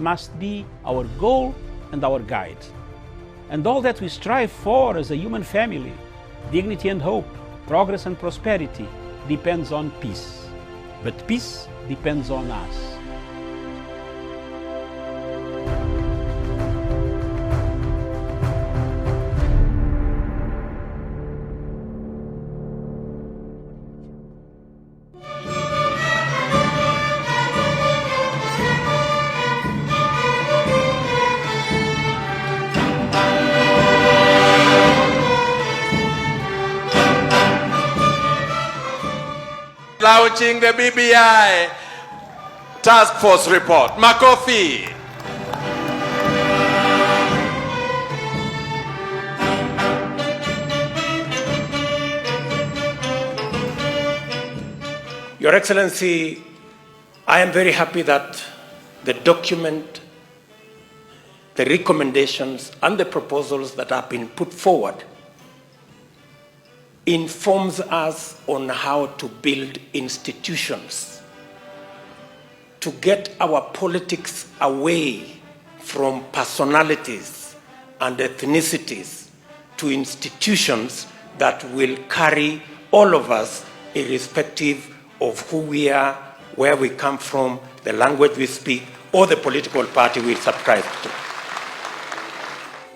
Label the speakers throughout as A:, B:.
A: must be our goal and our guide. And all that we strive for as a human family, dignity and hope, progress and prosperity, depends on peace. But peace depends on us.
B: Launching the BBI Task Force report. Makofi.
C: Your Excellency, I am very happy that the document, the recommendations and the proposals that have been put forward informs us on how to build institutions to get our politics away from personalities and ethnicities to institutions that will carry all of us irrespective of who we are, where we come from, the language we speak, or the political party we subscribe to.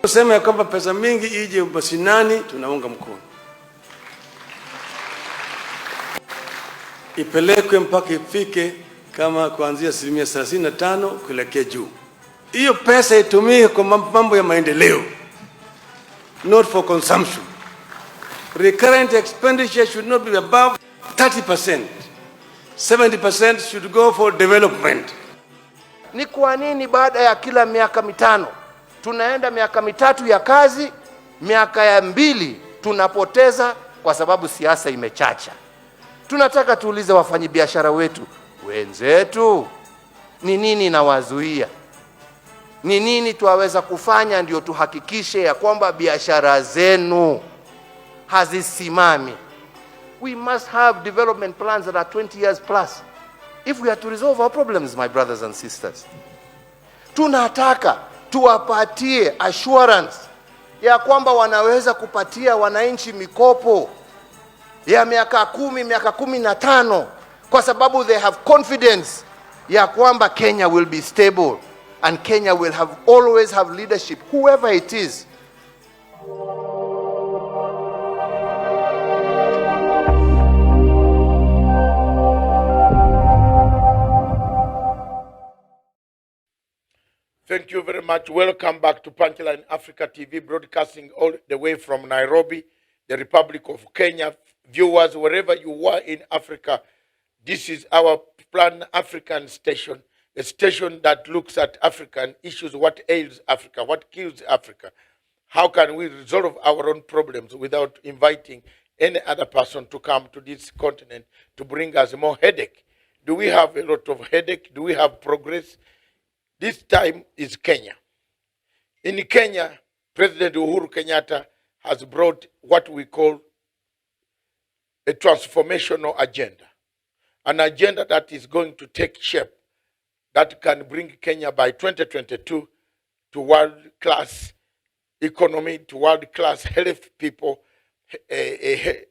D: Kusema ya kwamba pesa mingi ije mashinani, tunaunga mkono. Ipelekwe mpaka ifike kama kuanzia 35% kuelekea juu. Hiyo pesa itumike kwa mambo ya maendeleo, not for consumption. Recurrent expenditure should not be above 30%. 70% should go for development.
E: Ni kwa nini baada ya kila miaka mitano tunaenda miaka mitatu ya kazi, miaka ya 2 tunapoteza kwa sababu siasa imechacha? Tunataka tuulize wafanyabiashara wetu wenzetu, ni nini inawazuia? Ni nini tuwaweza kufanya ndio tuhakikishe ya kwamba biashara zenu hazisimami? We must have development plans that are 20 years plus if we are to resolve our problems, my brothers and sisters. Tunataka tuwapatie assurance ya kwamba wanaweza kupatia wananchi mikopo ya miaka 10, miaka 15, kwa sababu they have confidence ya kwamba Kenya will be stable and Kenya will always have leadership, whoever it is.
F: Thank you very much. Welcome back to Punchline Africa TV, broadcasting all the way from Nairobi, the Republic of Kenya. Viewers, wherever you are in Africa, this is our Plan African station, a station that looks at African issues, what ails Africa, what kills Africa. How can we resolve our own problems without inviting any other person to come to this continent to bring us more headache? Do we have a lot of headache? Do we have progress? This time is Kenya. In Kenya, President Uhuru Kenyatta has brought what we call a transformational agenda, an agenda that is going to take shape, that can bring Kenya by 2022 to world-class economy, to world-class health people, a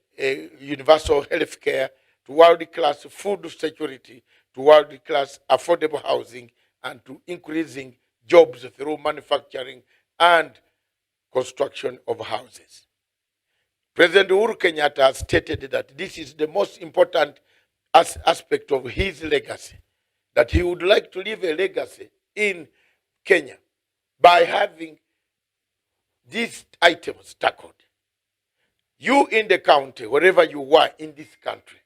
F: universal health care, to world-class food security, to world-class affordable housing, and to increasing jobs through manufacturing and construction of houses. President Uhuru Kenyatta has stated that this is the most important aspect of his legacy, that he would like to leave a legacy in Kenya by having these items tackled. You in the county, wherever you are in this country,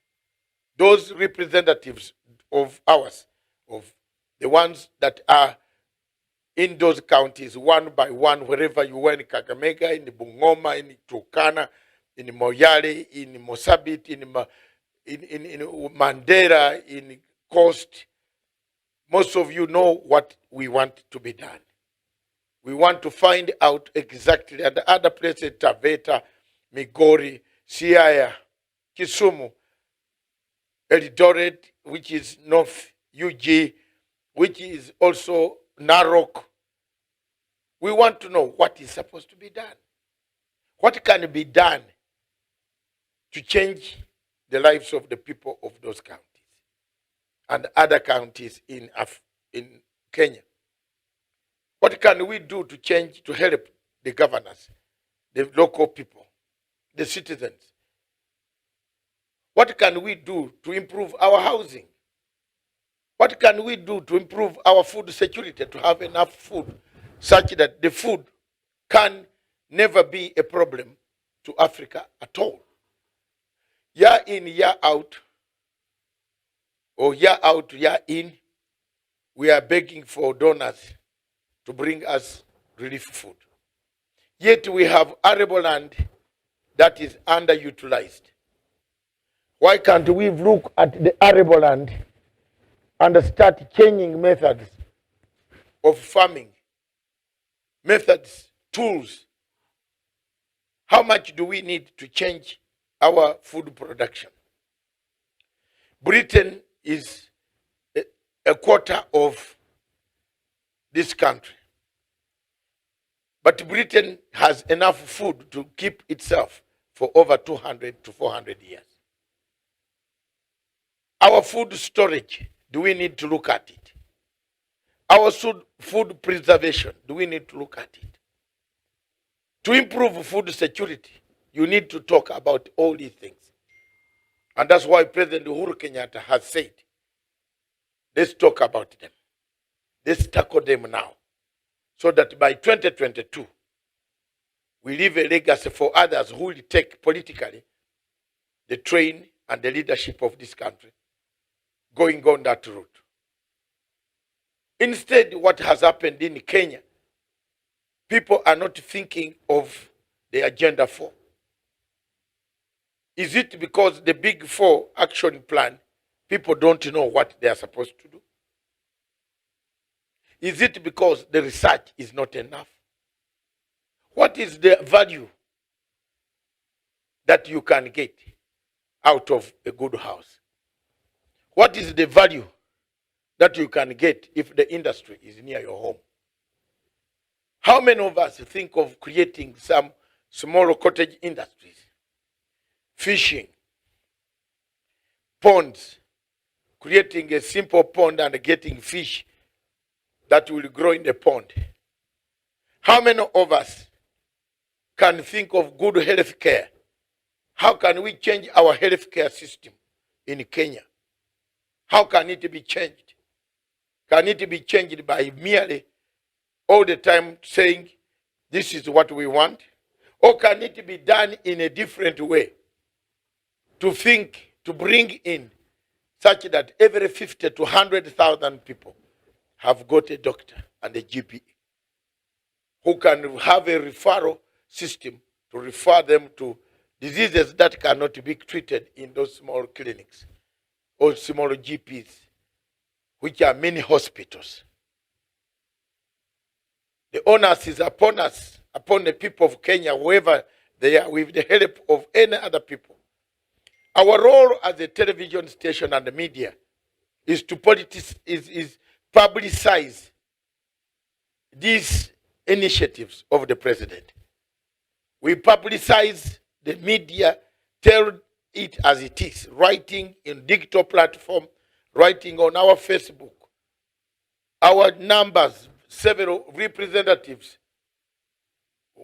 F: those representatives of ours, of the ones that are in those counties, one by one, wherever you were, in Kakamega, in Bungoma, in Turkana, in Moyale, in Mosabit, in Mandera, in Coast. Most of you know what we want to be done. We want to find out exactly at the other places, Taveta, Migori, Siaya, Kisumu, Eldoret, which is North UG, which is also Narok. We want to know what is supposed to be done. What can be done to change the lives of the people of those counties and other counties in Kenya? What can we do to change, to help the governors, the local people, the citizens? What can we do to improve our housing? What can we do to improve our food security, to have enough food such that the food can never be a problem to Africa at all? Year in, year out, or year out, year in, we are begging for donors to bring us relief food. Yet we have arable land that is underutilized. Why can't we look at the arable land and start changing methods of farming, methods, tools? How much do we need to change our food production? Britain is a quarter of this country. But Britain has enough food to keep itself for over 200 to 400 years. Our food storage, do we need to look at it? Our food preservation, do we need to look at it? To improve food security, you need to talk about all these things. And that's why President Uhuru Kenyatta has said, let's talk about them. Let's tackle them now, so that by 2022, we leave a legacy for others who will take politically the train and the leadership of this country, going on that route. Instead, what has happened in Kenya, people are not thinking of the Agenda 4. Is it because the Big 4 action plan, people don't know what they are supposed to do? Is it because the research is not enough? What is the value that you can get out of a good house? What is the value that you can get if the industry is near your home? How many of us think of creating some small cottage industries, fishing, ponds, creating a simple pond and getting fish that will grow in the pond? How many of us can think of good health care? How can we change our health care system in Kenya? How can it be changed? Can it be changed by merely all the time saying, this is what we want? Or can it be done in a different way? To think, to bring in such that every 50 to 100,000 people have got a doctor and a GP who can have a referral system to refer them to diseases that cannot be treated in those small clinics or small GPs, which are many hospitals. The onus is upon us, upon the people of Kenya, wherever they are, with the help of any other people. Our role as a television station and the media is to publicize these initiatives of the president. We publicize the media, tell it as it is, writing in digital platform, writing on our Facebook. Our numbers, several representatives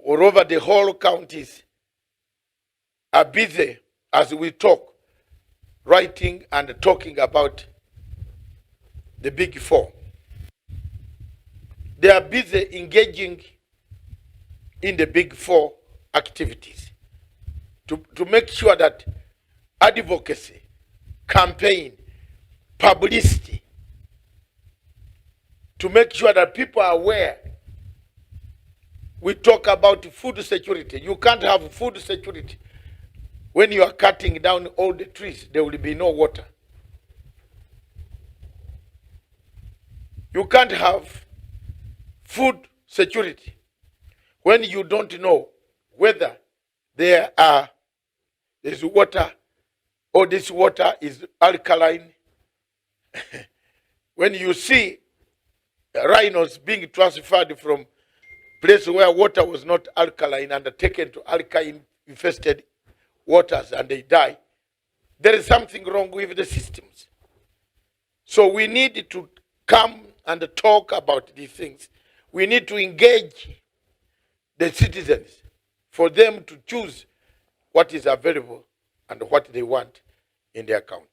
F: all over the whole counties are busy as we talk, writing and talking about the Big 4. They are busy engaging in the Big 4 activities to make sure that advocacy, campaign, publicity, to make sure that people are aware. We talk about food security. You can't have food security when you are cutting down all the trees. There will be no water. You can't have food security when you don't know whether there's water or this water is alkaline. When you see rhinos being transferred from places where water was not alkaline and taken to alkaline infested waters and they die. There is something wrong with the systems. So we need to come and talk about these things. We need to engage the citizens for them to choose what is available and what they want in their counties.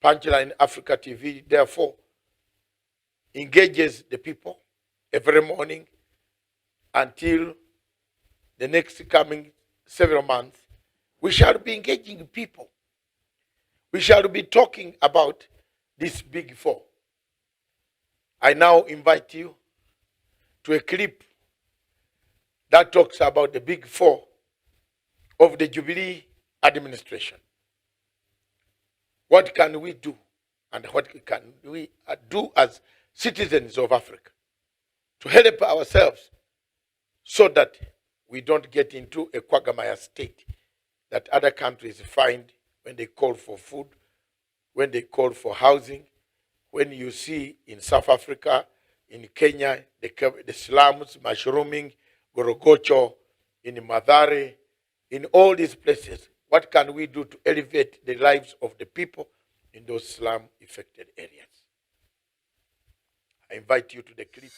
F: Punchline Africa TV, therefore, engages the people every morning until the next coming several months. We shall be engaging people. We shall be talking about this big four. I now invite you to a clip that talks about the big four of the Jubilee administration. What can we do, and what can we do as citizens of Africa to help ourselves so that we don't get into a quagmire state that other countries find when they call for food, when they call for housing, when you see in South Africa, in Kenya, the slums mushrooming, Gorogocho, in Madare, in all these places. What can we do to elevate the lives of the people in those slum-affected areas? I invite you to the clip.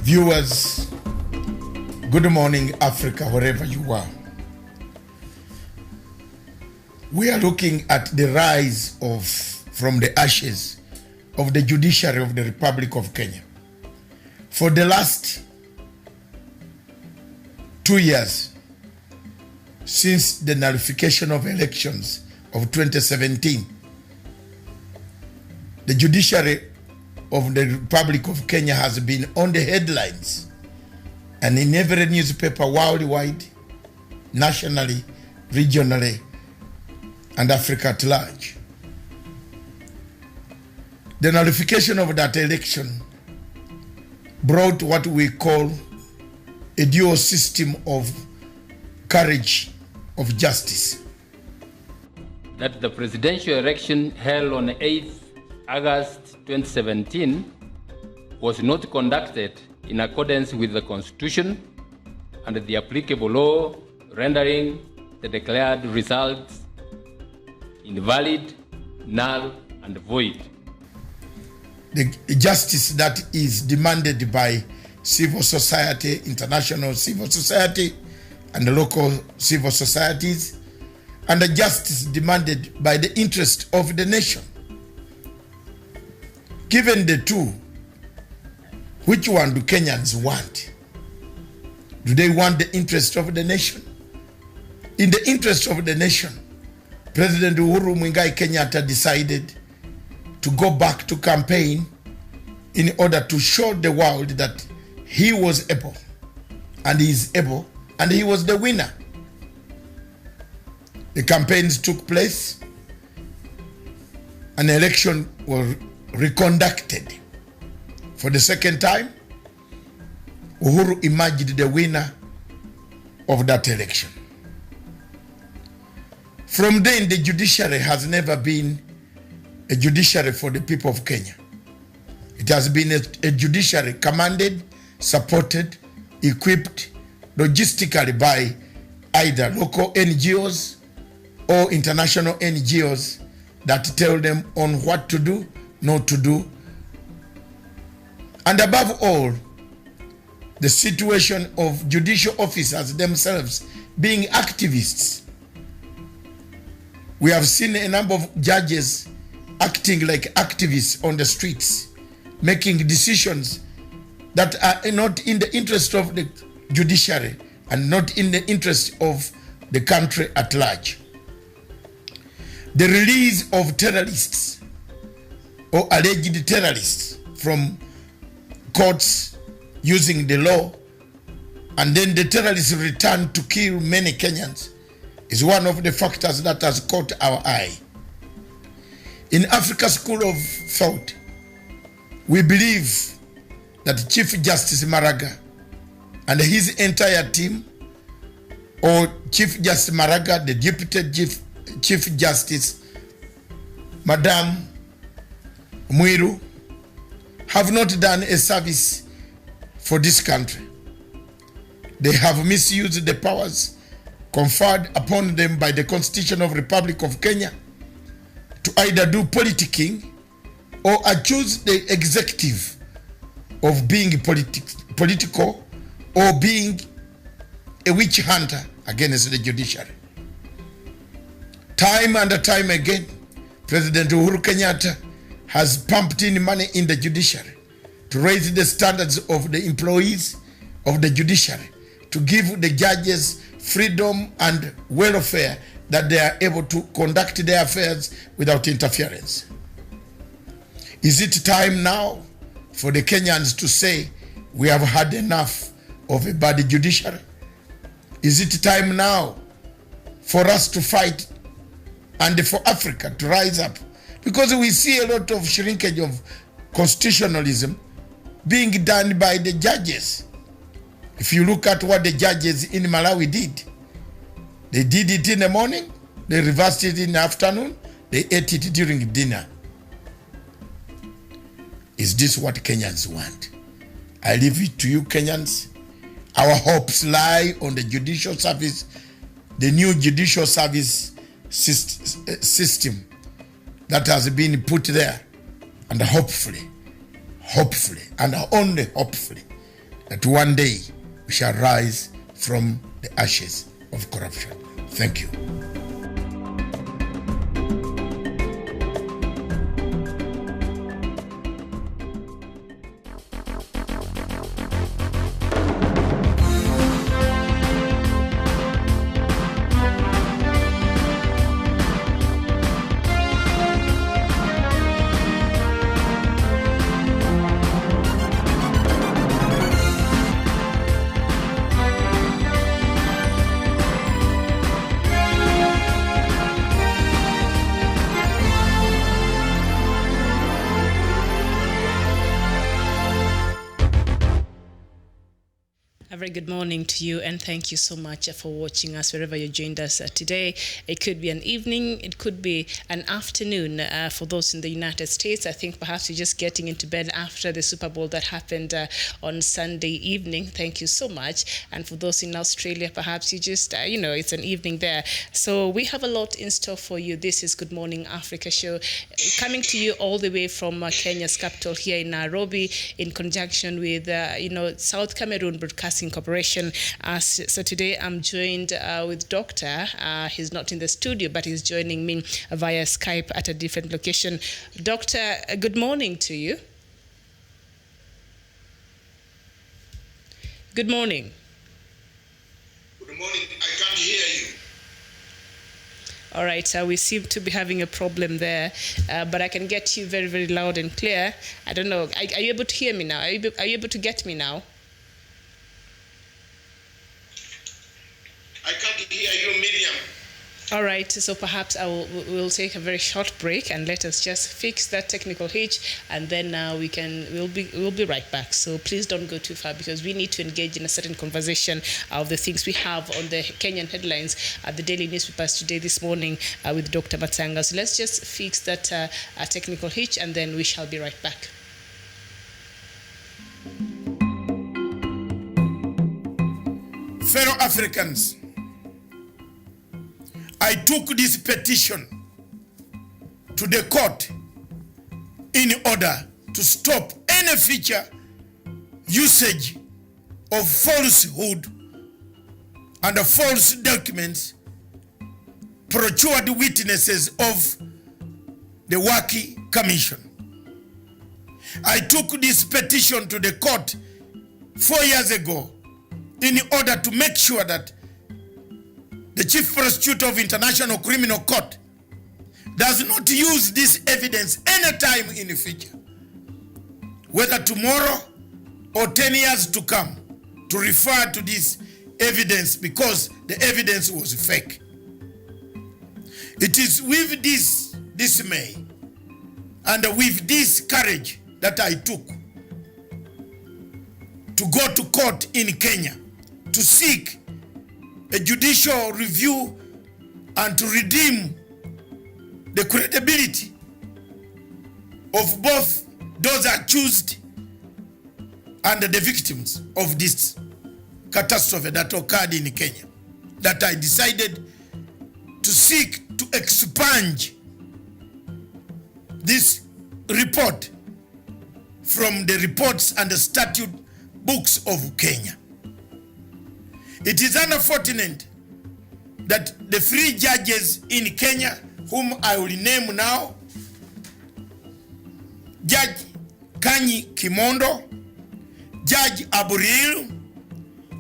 G: Viewers, good morning Africa, wherever you are. We are looking at the rise from the ashes of the judiciary of the Republic of Kenya. For the last 2 years, since the nullification of elections of 2017, the judiciary of the Republic of Kenya has been on the headlines and in every newspaper worldwide, nationally, regionally, and Africa at large. The nullification of that election brought what we call a dual system of courage of justice.
H: That the presidential election held on 8th August 2017 was not conducted in accordance with the Constitution and the applicable law, rendering the declared results invalid, null, and void.
G: The justice that is demanded by civil society, international civil society, and the local civil societies, and the justice demanded by the interest of the nation. Given the two, which one do Kenyans want? Do they want the interest of the nation? In the interest of the nation, President Uhuru Muigai Kenyatta decided to go back to campaign in order to show the world that he was able, and he is able, and he was the winner. The campaigns took place, an election was reconducted. For the second time, Uhuru emerged the winner of that election. From then, the judiciary has never been a judiciary for the people of Kenya. It has been a judiciary commanded, supported, equipped logistically by either local NGOs or international NGOs that tell them on what to do, not to do. And above all, the situation of judicial officers themselves being activists. We have seen a number of judges acting like activists on the streets, making decisions that are not in the interest of the judiciary and not in the interest of the country at large. The release of terrorists or alleged terrorists from courts using the law, and then the terrorists return to kill many Kenyans, is one of the factors that has caught our eye. In Africa School of Thought, we believe that Chief Justice Maraga and his entire team, or Chief Justice Maraga, the Deputy Chief Justice, Madam Mwiru, have not done a service for this country. They have misused the powers conferred upon them by the Constitution of the Republic of Kenya to either do politicking or accuse the executive of being political or being a witch hunter against the judiciary. Time and time again, President Uhuru Kenyatta has pumped in money in the judiciary to raise the standards of the employees of the judiciary, to give the judges freedom and welfare that they are able to conduct their affairs without interference. Is it time now for the Kenyans to say we have had enough of a bad judiciary? Is it time now for us to fight and for Africa to rise up? Because we see a lot of shrinkage of constitutionalism being done by the judges. If you look at what the judges in Malawi did, they did it in the morning, they reversed it in the afternoon, they ate it during dinner. Is this what Kenyans want? I leave it to you, Kenyans. Our hopes lie on the judicial service, the new judicial service system that has been put there, and hopefully, and only hopefully, that one day we shall rise from the ashes of corruption. Thank you.
I: very good morning to you, and thank you so much for watching us wherever you joined us today. It could be an evening, it could be an afternoon for those in the United States. I think perhaps you're just getting into bed after the Super Bowl that happened on Sunday evening. Thank you so much. And for those in Australia, perhaps you just, it's an evening there. So we have a lot in store for you. This is Good Morning Africa show, coming to you all the way from Kenya's capital here in Nairobi, in conjunction with, South Cameroon Broadcasting Corporation. So today I'm joined with Doctor. He's not in the studio, but he's joining me via Skype at a different location. Doctor, good morning to you. Good morning.
J: Good morning. I can't hear you.
I: All right, we seem to be having a problem there, but I can get you very, very loud and clear. I don't know. Are you able to hear me now? Are you able to get me now?
J: I can't hear you, Miriam.
I: All right, so perhaps we'll take a very short break and let us just fix that technical hitch, and then we'll be right back. So please don't go too far, because we need to engage in a certain conversation of the things we have on the Kenyan headlines at the daily newspapers today, this morning, with Dr. Matsanga. So let's just fix that technical hitch, and then we shall be right back.
G: Fellow Africans, I took this petition to the court in order to stop any future usage of falsehood and false documents, procured witnesses of the Waki Commission. I took this petition to the court 4 years ago in order to make sure that the Chief Prosecutor of International Criminal Court does not use this evidence anytime in the future, whether tomorrow or 10 years to come, to refer to this evidence, because the evidence was fake. It is with this dismay and with this courage that I took to go to court in Kenya to seek a judicial review and to redeem the credibility of both those accused and the victims of this catastrophe that occurred in Kenya, that I decided to seek to expunge this report from the reports and the statute books of Kenya. It is unfortunate that the three judges in Kenya, whom I will name now, Judge Kanyi Kimondo, Judge Aburil,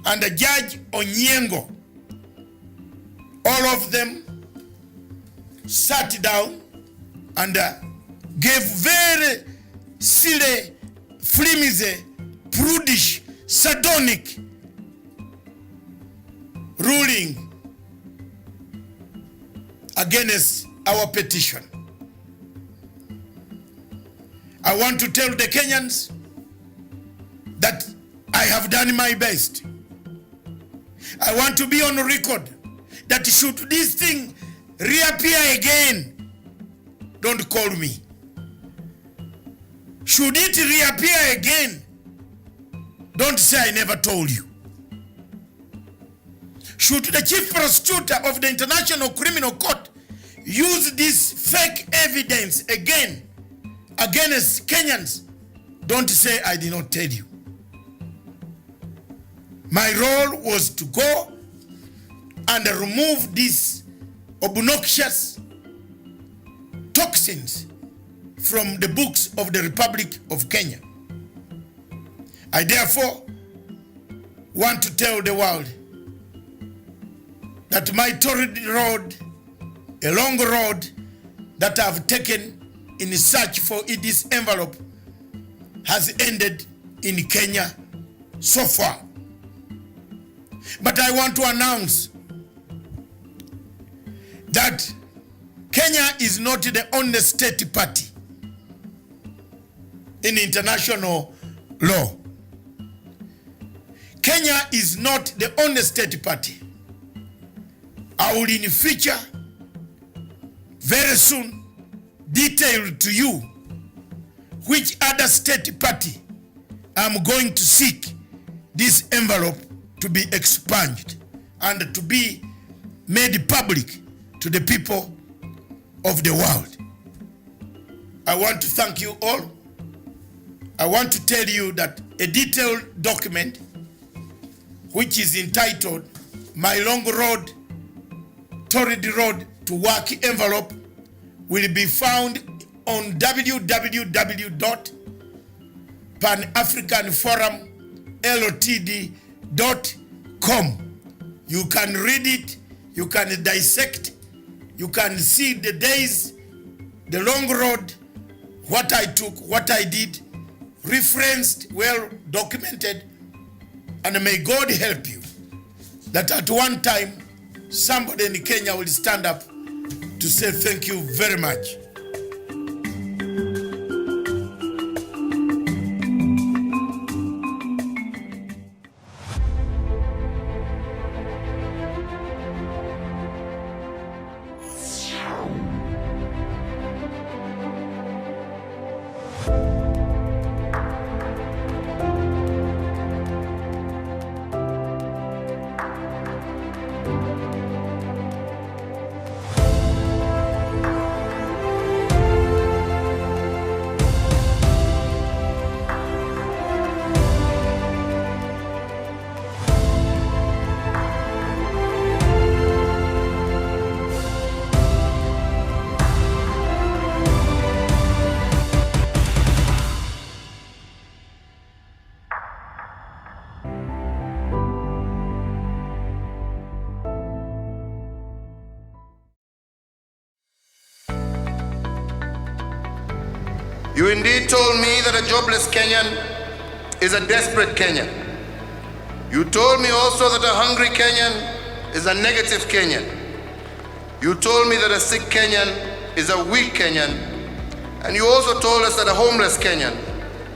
G: and Judge Onyengo, all of them sat down and gave very silly, flimsy, prudish, sardonic ruling against our petition. I want to tell the Kenyans that I have done my best. I want to be on record that should this thing reappear again, don't call me. Should it reappear again, don't say I never told you. Should the Chief Prosecutor of the International Criminal Court use this fake evidence again against Kenyans, don't say I did not tell you. My role was to go and remove these obnoxious toxins from the books of the Republic of Kenya. I therefore want to tell the world that my torrid road, a long road that I've taken in search for this envelope, has ended in Kenya so far. But I want to announce that Kenya is not the only state party in international law. Kenya is not the only state party. I will in future, very soon, detail to you which other state party I'm going to seek this envelope to be expunged and to be made public to the people of the world. I want to thank you all. I want to tell you that a detailed document which is entitled My Long Road, Torrid Road to Work envelope will be found on www.panafricanforumltd.com. You can read it, you can dissect, you can see the days, the long road, what I took, what I did, referenced, well documented, and may God help you that at one time somebody in Kenya will stand up to say thank you very much.
J: You indeed told me that a jobless Kenyan is a desperate Kenyan. You told me also that a hungry Kenyan is a negative Kenyan. You told me that a sick Kenyan is a weak Kenyan. And you also told us that a homeless Kenyan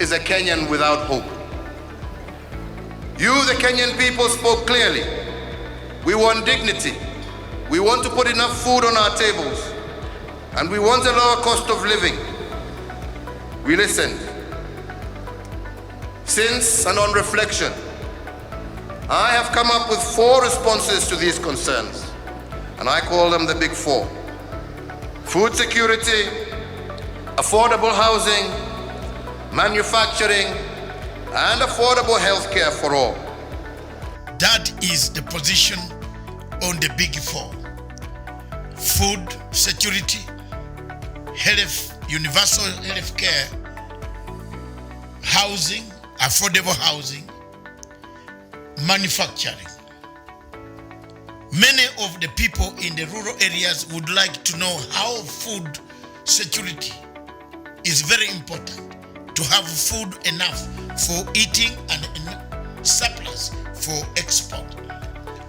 J: is a Kenyan without hope. You, the Kenyan people, spoke clearly. We want dignity. We want to put enough food on our tables. And we want a lower cost of living. We listened. Since, and on reflection, I have come up with 4 responses to these concerns, and I call them the big 4. Food security, affordable housing, manufacturing, and affordable health care for all.
G: That is the position on the big 4. Food security, health, universal health care, housing, affordable housing, manufacturing. Many of the people in the rural areas would like to know how food security is very important, to have food enough for eating and surplus for export,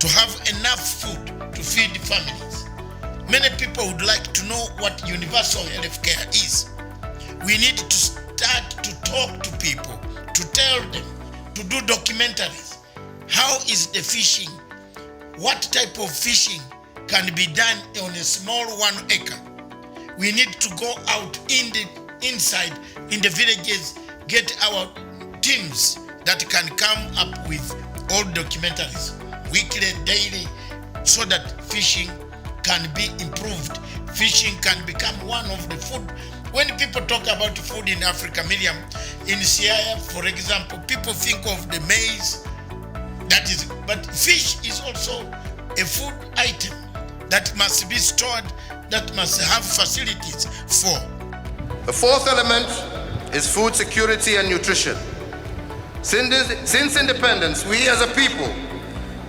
G: to have enough food to feed families. Many people would like to know what universal health care is. We need to start to talk to people, to tell them, to do documentaries. How is the fishing? What type of fishing can be done on a small 1 acre? We need to go out inside in the villages, get our teams that can come up with all documentaries, weekly, daily, so that fishing can be improved. Fishing can become one of the food. When people talk about food in Africa, Miriam, in Siaya, for example, people think of the maize, but fish is also a food item that must be stored, that must have facilities for.
J: The 4th element is food security and nutrition. Since independence, we as a people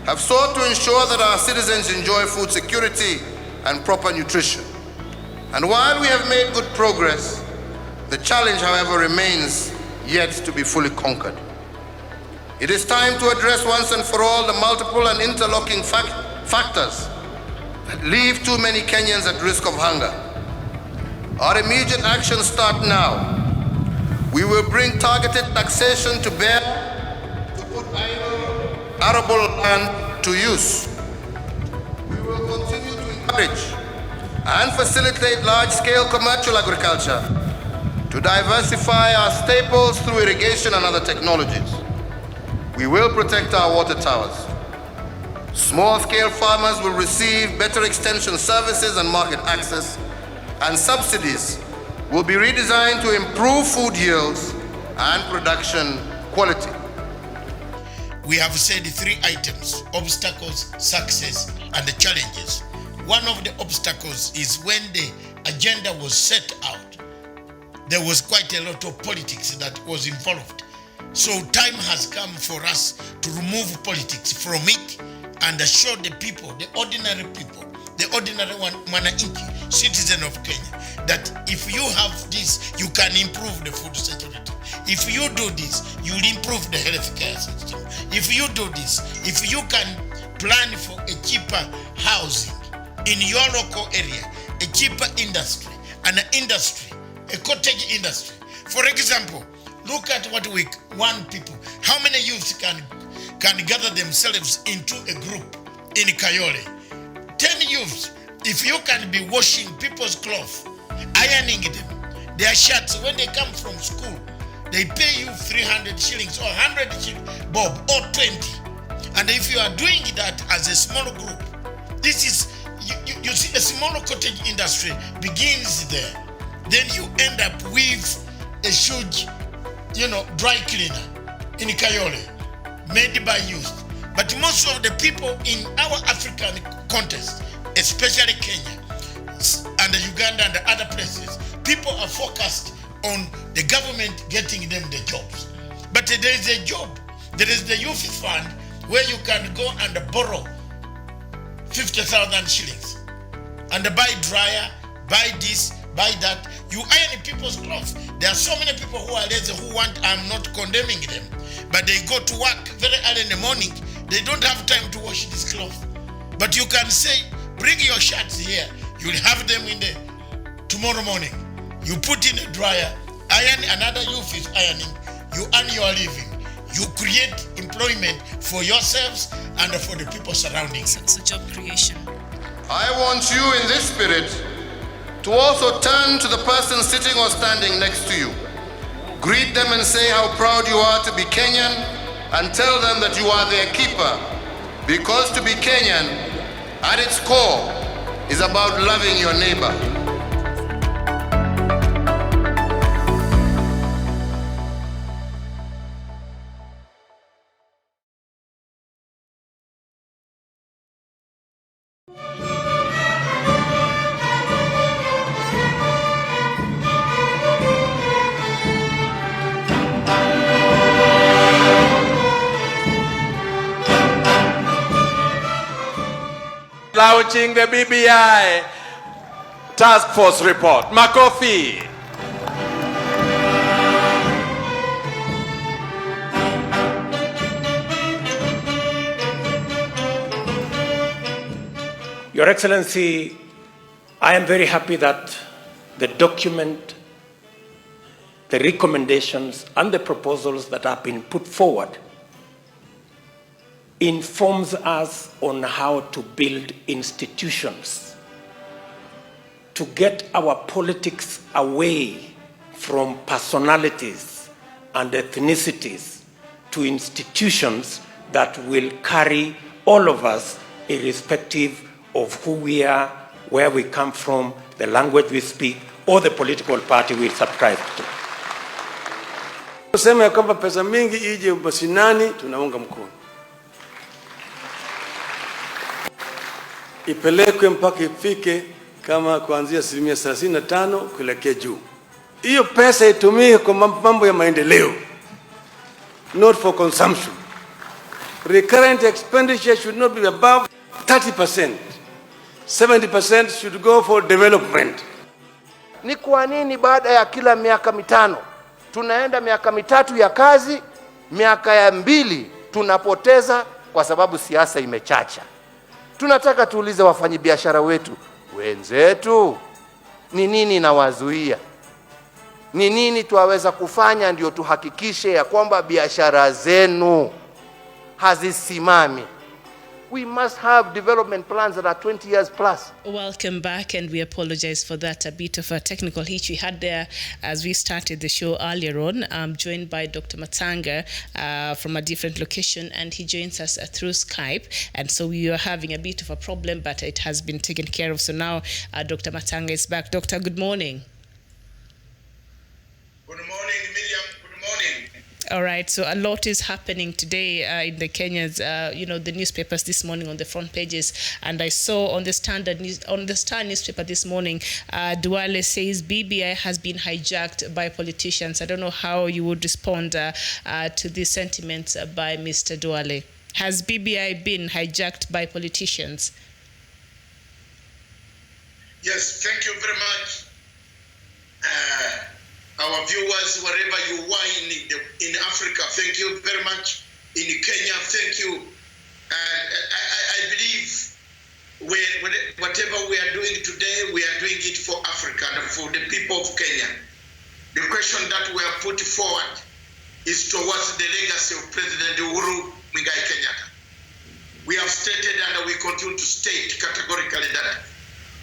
J: have sought to ensure that our citizens enjoy food security and proper nutrition. And while we have made good progress, the challenge, however, remains yet to be fully conquered. It is time to address once and for all the multiple and interlocking factors that leave too many Kenyans at risk of hunger. Our immediate actions start now. We will bring targeted taxation to bear to put idle arable land to use. We will continue to encourage and facilitate large-scale commercial agriculture to diversify our staples through irrigation and other technologies. We will protect our water towers. Small-scale farmers will receive better extension services and market access, and subsidies will be redesigned to improve food yields and production quality.
G: We have said 3 items: obstacles, success, and the challenges. One of the obstacles is when the agenda was set out, there was quite a lot of politics that was involved. So time has come for us to remove politics from it and assure the people, the ordinary people, the ordinary mwananchi, citizen of Kenya, that if you have this, you can improve the food security. If you do this, you'll improve the healthcare system. If you do this, if you can plan for a cheaper housing in your local area, a cheaper industry, a cottage industry. For example, look at what we want people. How many youths can gather themselves into a group in Kayole? 10 youths. If you can be washing people's clothes, ironing them, their shirts, when they come from school, they pay you 300 shillings or 100 shillings, Bob, or 20. And if you are doing that as a small group, this is, you see, a smaller cottage industry begins there. Then you end up with a huge, dry cleaner in Kayole, made by youth. But most of the people in our African context, especially Kenya and Uganda and other places, people are focused on the government getting them the jobs. But there is a job. There is the youth fund where you can go and borrow 50,000 shillings and buy dryer, buy this, buy that. You iron people's clothes. There are so many people who are lazy who want, I'm not condemning them, but they go to work very early in the morning. They don't have time to wash this cloth. But you can say, bring your shirts here. You'll have them in the tomorrow morning. You put in a dryer, iron, another youth is ironing. You earn your living. You create employment for yourselves and for the people surrounding you.
I: So job creation.
J: I want you in this spirit to also turn to the person sitting or standing next to you. Greet them and say how proud you are to be Kenyan, and tell them that you are their keeper. Because to be Kenyan, at its core, is about loving your neighbor.
B: Launching the BBI Task Force report. Makofi.
C: Your Excellency, I am very happy that the document, the recommendations, and the proposals that have been put forward informs us on how to build institutions to get our politics away from personalities and ethnicities to institutions that will carry all of us, irrespective of who we are, where we come from, the language we speak, or the political party we subscribe to.
D: Kusema ya kwamba pesa mingi ije mashinani, tunaunga mkono. Ipelekwe mpaka ifike kama kuanzia 35% kuelekea juu. Hiyo pesa itumike kwa mambo ya maendeleo, not for consumption. Recurrent expenditure should not be above 30%. 70% should go for development.
E: Ni kwa nini baada ya kila miaka mitano tunaenda miaka mitatu ya kazi, miaka ya 2 tunapoteza kwa sababu siasa imechacha? Tunataka tuulize wafanyabiashara wetu wenzetu, ni nini nawazuia? Ni nini tuwaweza kufanya ndio tuhakikishe ya kwamba biashara zenu hazisimami. We must have development plans that are 20 years plus.
I: Welcome back, and we apologize for that a bit of a technical hitch we had there as we started the show earlier on. I'm joined by Dr. Matanga from a different location, and he joins us through Skype. And so we are having a bit of a problem, but it has been taken care of. So now Dr. Matanga is back. Doctor, good morning.
F: Good morning, Miriam. Good morning.
I: All right, so a lot is happening today in the Kenya's, the newspapers this morning on the front pages, and I saw on the Star newspaper this morning, Duale says BBI has been hijacked by politicians. I don't know how you would respond to these sentiments by Mr. Duale. Has BBI been hijacked by politicians?
F: Yes, thank you very much. Our viewers, wherever you are in Africa, thank you very much. In Kenya, thank you. I believe whatever we are doing today, we are doing it for Africa and for the people of Kenya. The question that we have put forward is towards the legacy of President Uhuru Muigai Kenyatta. We have stated and we continue to state categorically that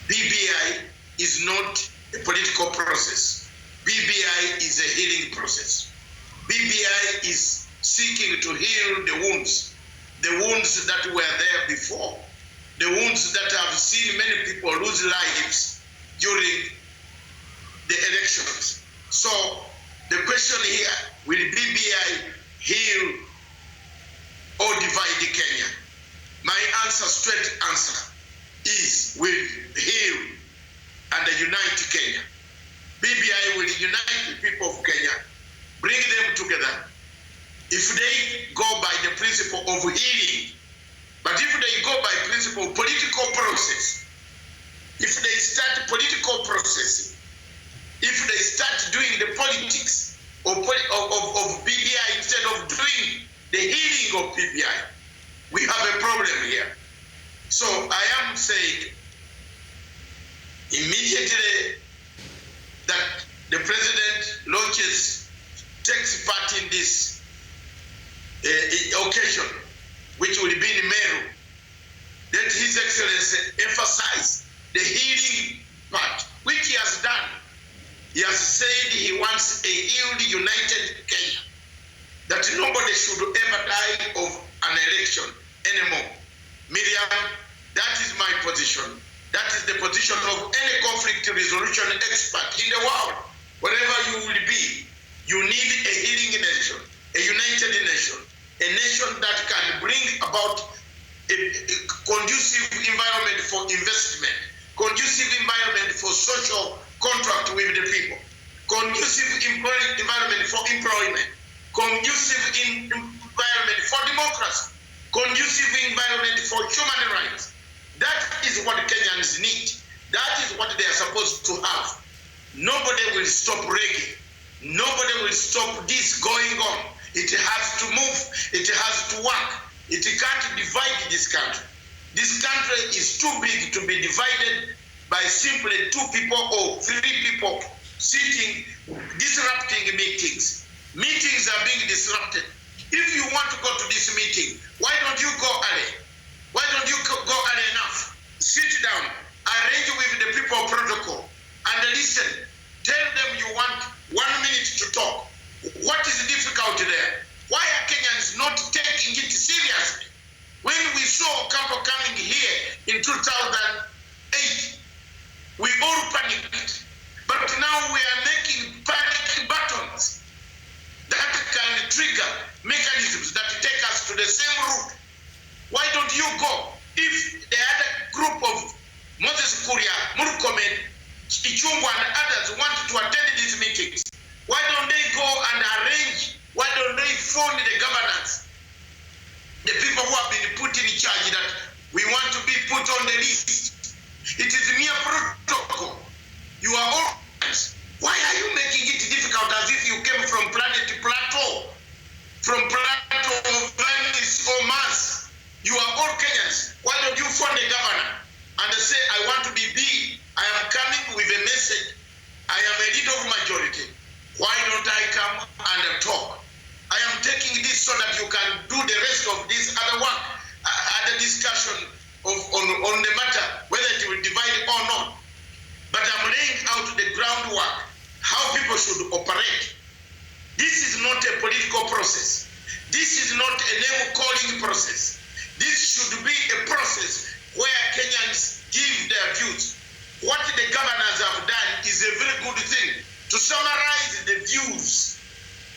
F: BBI is not a political process. BBI is a healing process. BBI is seeking to heal the wounds that were there before, the wounds that have seen many people lose lives during the elections. So the question here, will BBI heal or divide Kenya? My answer, straight answer, is will heal and unite Kenya. BBI will unite the people of Kenya, bring them together. If they go by the principle of healing, but if they go by principle of political process, if they start political process, if they start doing the politics of BBI instead of doing the healing of BBI, we have a problem here. So I am saying immediately that the president takes part in this occasion, which will be in Meru, that His Excellency emphasize the healing part, which he has done. He has said he wants a healed, united Kenya, that nobody should ever die of an election anymore. Miriam, that is my position. That is the position of any conflict resolution expert in the world. Wherever you will be, you need a healing nation, a united nation, a nation that can bring about a conducive environment for investment, conducive environment for social contract with the people, conducive environment for employment, conducive environment for democracy, conducive environment for human rights. That is what Kenyans need. That is what they are supposed to have. Nobody will stop reggae. Nobody will stop this going on. It has to move. It has to work. It can't divide this country. This country is too big to be divided by simply 2 people or 3 people sitting, disrupting meetings. Meetings are being disrupted. If you want to go to this meeting, why don't you go early? Why don't you go early enough? Sit down, arrange with the people of protocol, and listen. Tell them you want 1 minute to talk. What is difficult there? Why are Kenyans not taking it seriously? When we saw Campo coming here in 2008, we all panicked. But now we are making panic buttons that can trigger mechanisms that take us to the same route. Why don't you go? If the other group of Moses Kuria, Murkomen, Ichungwa and others want to attend these meetings, why don't they go and arrange? Why don't they phone the governance? The people who have been put in charge that we want to be put on the list. It is mere protocol. You are all. Why are you making it difficult as if you came from planet Plateau? From Plateau of Venice or Mars? You are all Kenyans. Why don't you phone the governor and say, I want to be big. I am coming with a message. I am a leader of majority. Why don't I come and talk?
K: I am taking this so that you can do the rest of this other work, other discussion on the matter, whether it will divide or not. But I'm laying out the groundwork, how people should operate. This is not a political process. This is not a name-calling process. This should be a process where Kenyans give their views. What the governors have done is a very good thing to summarize the views,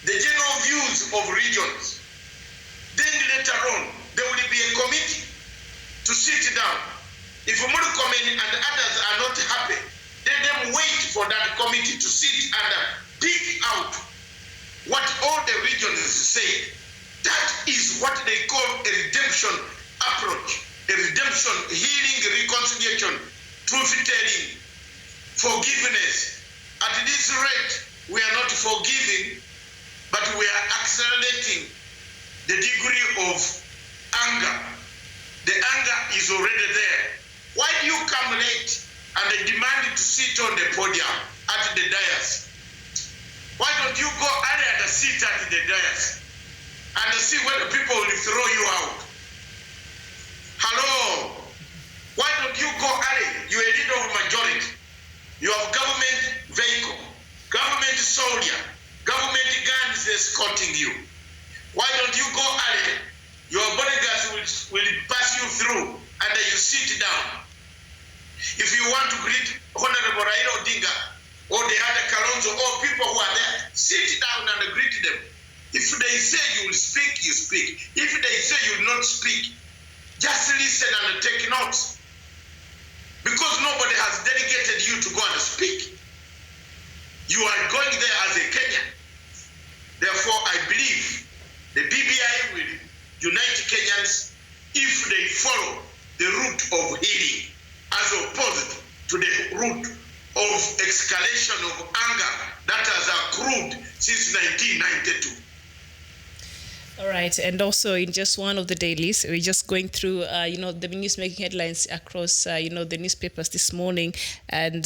K: the general views of regions. Then later on, there will be a committee to sit down. If Murkomen and others are not happy, let them wait for that committee to sit and pick out what all the regions say. That is what they call a redemption approach, a redemption, healing, reconciliation, truth-telling, forgiveness. At this rate, we are not forgiving, but we are accelerating the degree of anger. The anger is already there. Why do you come late and demand to sit on the podium at the dais? Why don't you go earlier and sit at the dais and see whether people will throw you out? Hello? Why don't you go early? You're a leader of majority. You have government vehicle, government soldier, government guns escorting you. Why don't you go early? Your bodyguards will pass you through and you sit down. If you want to greet Honorable Raila Odinga or the other Kalonzo or people who are there, sit down and greet them. If they say you will speak, you speak. If they say you will not speak, just listen and take notes. Because nobody has delegated you to go and speak. You are going there as a Kenyan. Therefore, I believe the BBI will unite Kenyans if they follow the route of healing, as opposed to the route of escalation of anger that has accrued since 1992.
I: All right, and also in just one of the dailies, we're just going through, the news making headlines across, the newspapers this morning, and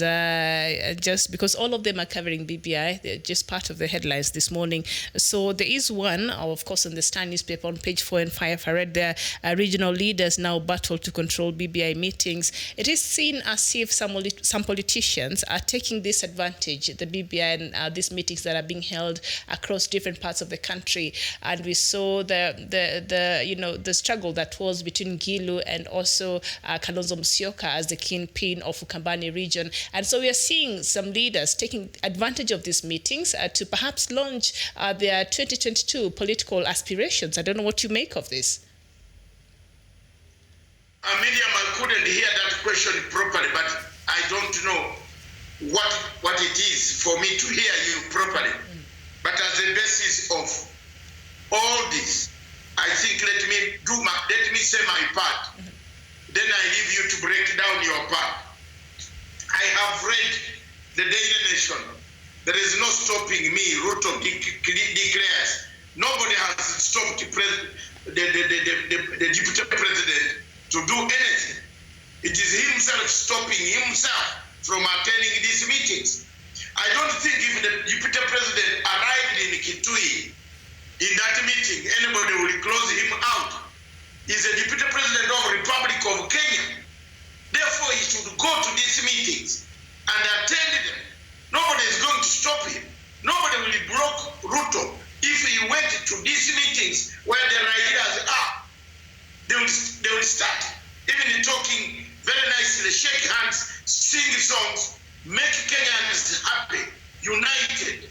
I: just because all of them are covering BBI, they're just part of the headlines this morning. So there is one, of course, on the Star newspaper on page 4 and 5. I read there, regional leaders now battle to control BBI meetings. It is seen as if some politicians are taking this advantage, the BBI and these meetings that are being held across different parts of the country, and we saw the struggle that was between Gilu and also Kalonzo Musyoka as the kingpin of Ukambani region. And so we are seeing some leaders taking advantage of these meetings to perhaps launch their 2022 political aspirations. I don't know what you make of this.
K: Miriam, I couldn't hear that question properly, but I don't know what it is for me to hear you properly. But as a basis of all this, I think let me say my part. Then I leave you to break down your part. I have read the Daily Nation. There is no stopping me. Ruto declares nobody has stopped the deputy president to do anything. It is himself stopping himself from attending these meetings. I don't think if the deputy president arrived in Kitui in that meeting, anybody will close him out. He's a deputy president of the Republic of Kenya. Therefore, he should go to these meetings and attend them. Nobody is going to stop him. Nobody will block Ruto if he went to these meetings where the Raidas are. They will start even talking very nicely, shake hands, sing songs, make Kenyans happy, united.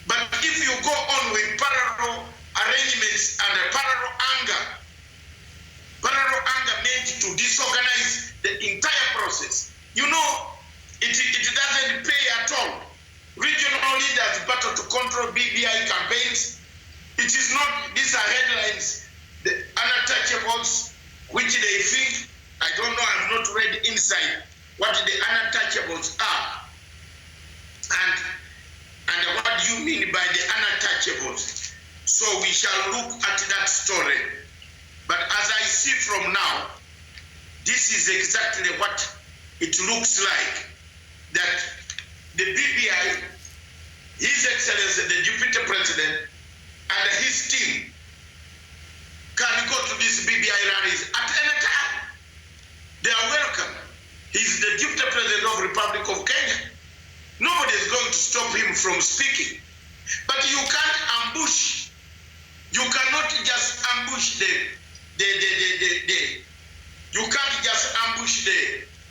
K: But if you go on with parallel arrangements and a parallel anger meant to disorganize the entire process, it doesn't pay at all. Regional leaders battle to control BBI campaigns. It is not, these are headlines, the untouchables, which they think, I don't know, I have not read inside what the untouchables are. And what do you mean by the untouchables? So we shall look at that story. But as I see from now, this is exactly what it looks like, that the BBI, His Excellency, the Deputy President, and his team can go to these BBI rallies at any time. They are welcome. He's the deputy president of the Republic of Kenya. Nobody is going to stop him from speaking. But you can't ambush. You cannot just ambush you can't just ambush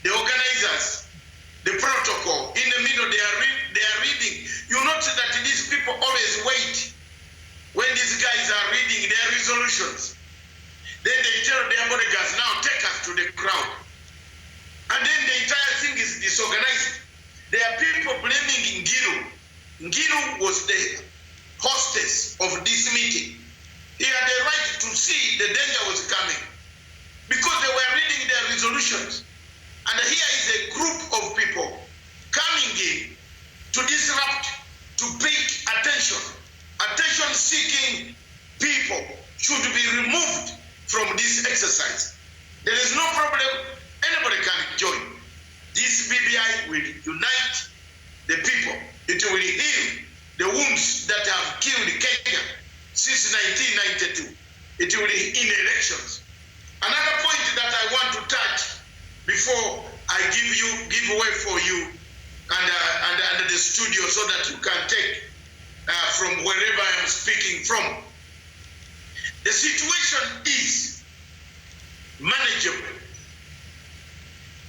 K: the organizers, the protocol. In the middle, they are reading. You notice that these people always wait when these guys are reading their resolutions. Then they tell their bodyguards, now take us to the crowd. And then the entire thing is disorganized. There are people blaming Ngiru. Ngiru was the hostess of this meeting. He had the right to see the danger was coming because they were reading their resolutions. And here is a group of people coming in to disrupt, to pay attention. Attention-seeking people should be removed from this exercise. There is no problem. Anybody can join. This BBI will unite the people. It will heal the wounds that have killed Kenya since 1992. It will in elections. Another point that I want to touch before I give way for you and the studio so that you can take from wherever I am speaking from. The situation is manageable.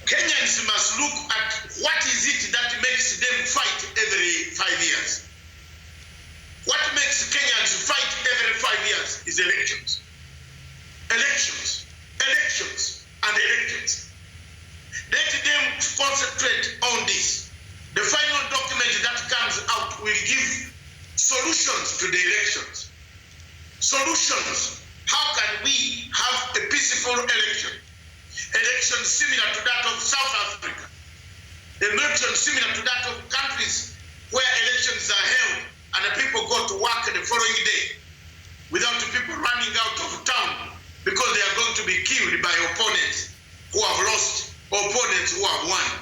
K: Kenyans must look at what is it that makes them fight every 5 years. What makes Kenyans fight every 5 years is elections. Elections, elections, and elections. Let them concentrate on this. The final document that comes out will give solutions to the elections. Solutions. How can we have a peaceful election? Elections similar to that of South Africa. Elections similar to that of countries where elections are held and the people go to work the following day without the people running out of town because they are going to be killed by opponents who have lost or opponents who have won.